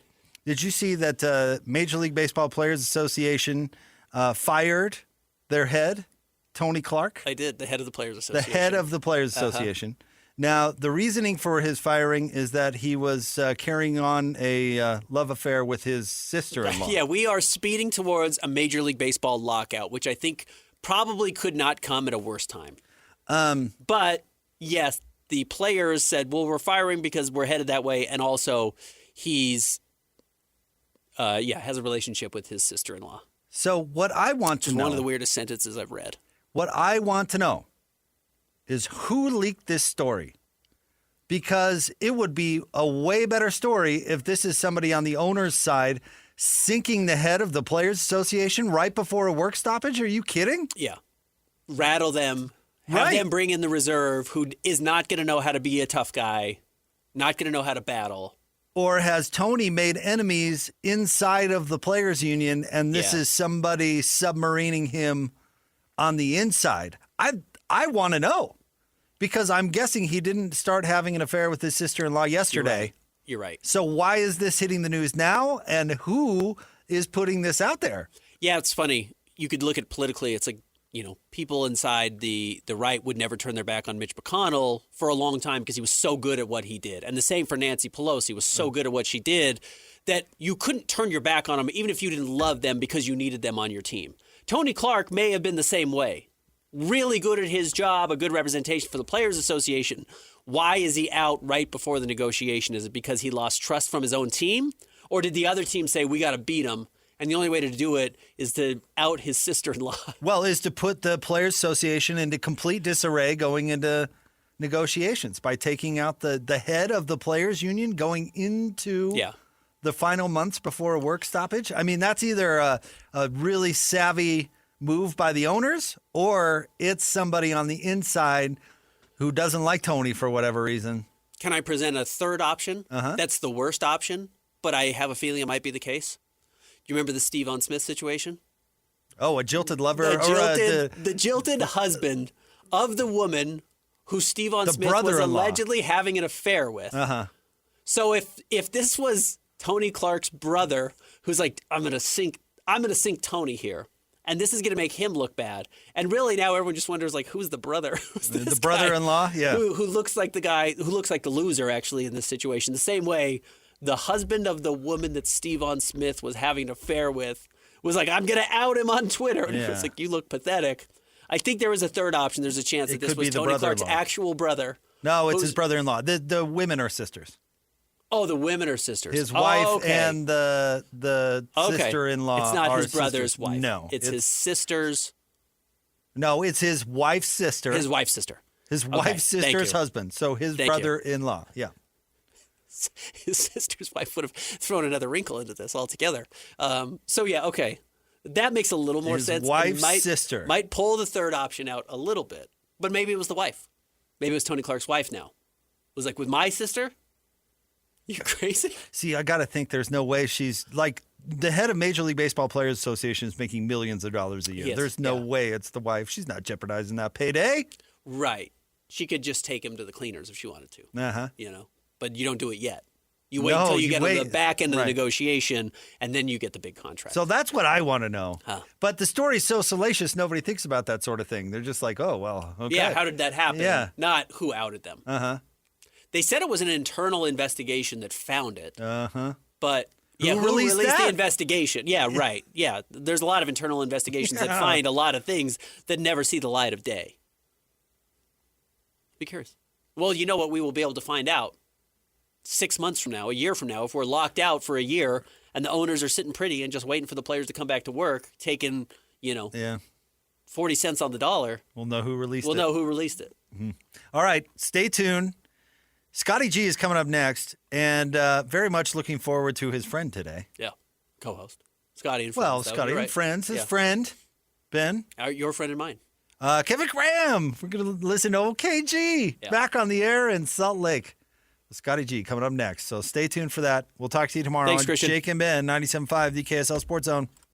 Did you see that Major League Baseball Players Association fired their head Tony Clark? I did, the head of the Players The Association. head of the Players Association. Now, the reasoning for his firing is that he was carrying on a love affair with his sister-in-law. Yeah, we are speeding towards a Major League Baseball lockout, which I think probably could not come at a worse time. But, yes, the players said, well, we're firing because we're headed that way, and also he's, has a relationship with his sister-in-law. So what I want to It's know... one of the weirdest sentences I've read. What I want to know is who leaked this story. Because it would be a way better story if this is somebody on the owner's side sinking the head of the Players Association right before a work stoppage. Are you kidding? Yeah. Rattle them. Have them bring in the reserve who is not going to know how to be a tough guy, not going to know how to battle. Or has Tony made enemies inside of the Players Union and this is somebody submarining him on the inside? I want to know. Because I'm guessing he didn't start having an affair with his sister-in-law yesterday. You're right. So why is this hitting the news now? And who is putting this out there? Yeah, it's funny. You could look at politically. It's like, people inside the right would never turn their back on Mitch McConnell for a long time because he was so good at what he did. And the same for Nancy Pelosi, was so good at what she did that you couldn't turn your back on them even if you didn't love them because you needed them on your team. Tony Clark may have been the same way. Really good at his job, a good representation for the Players Association. Why is he out right before the negotiation? Is it because he lost trust from his own team? Or did the other team say, we got to beat him, and the only way to do it is to out his sister-in-law? Well, is to put the Players Association into complete disarray going into negotiations by taking out the head of the Players Union going into the final months before a work stoppage? I mean, that's either a really savvy move by the owners, or it's somebody on the inside who doesn't like Tony for whatever reason. Can I present a third option? That's the worst option, but I have a feeling it might be the case. Do you remember the Stevan Smith situation? Oh, a jilted lover? The jilted husband of the woman who Stevan Smith was allegedly having an affair with. So if this was Tony Clark's brother who's like, I'm gonna sink Tony here, and this is going to make him look bad. And really now everyone just wonders, like, who's the brother? Who's this the brother-in-law? guy? Yeah. Who looks like the guy, who looks like the loser, actually, in this situation. The same way the husband of the woman that Stevan Smith was having an affair with was like, I'm going to out him on Twitter. And it's like, you look pathetic. I think there was a third option. There's a chance that this was Tony Clark's actual brother. No, it's his brother-in-law. The women are sisters. Oh, the women are sisters. His wife and the sister-in-law. It's not are his brother's sisters. wife. No, it's his sister's. No, it's his wife's sister. His wife's sister. His wife's sister's husband. So his brother-in-law. Yeah. His sister's wife would have thrown another wrinkle into this altogether. That makes a little more sense. His wife's sister might pull the third option out a little bit, but maybe it was the wife. Maybe it was Tony Clark's wife. Now, it was like, with my sister. You crazy? See, I got to think there's no way she's like the head of Major League Baseball Players Association is making millions of dollars a year. Yes, there's no way it's the wife. She's not jeopardizing that payday. Right. She could just take him to the cleaners if she wanted to. You know, but you don't do it yet. You wait until you get to the back end of the negotiation, and then you get the big contract. So that's what I want to know. But the story's so salacious, nobody thinks about that sort of thing. They're just like, oh, well, okay. Yeah, how did that happen? Yeah. Not who outed them. They said it was an internal investigation that found it. But who released the investigation? Yeah, right. Yeah, there's a lot of internal investigations that find a lot of things that never see the light of day. Be curious. Well, you know what we will be able to find out 6 months from now, a year from now, if we're locked out for a year and the owners are sitting pretty and just waiting for the players to come back to work, taking, 40 cents on the dollar. We'll know who released it. We'll know who released it. All right, stay tuned. Scotty G is coming up next, and very much looking forward to his friend today. Yeah, co-host. Scotty and friends. Well, Scotty and friends. His friend, Ben. Your friend and mine. Kevin Graham. We're going to listen to OKG back on the air in Salt Lake. Scotty G coming up next. So stay tuned for that. We'll talk to you tomorrow. Thanks, on Christian. Jake and Ben, 97.5, the KSL Sports Zone.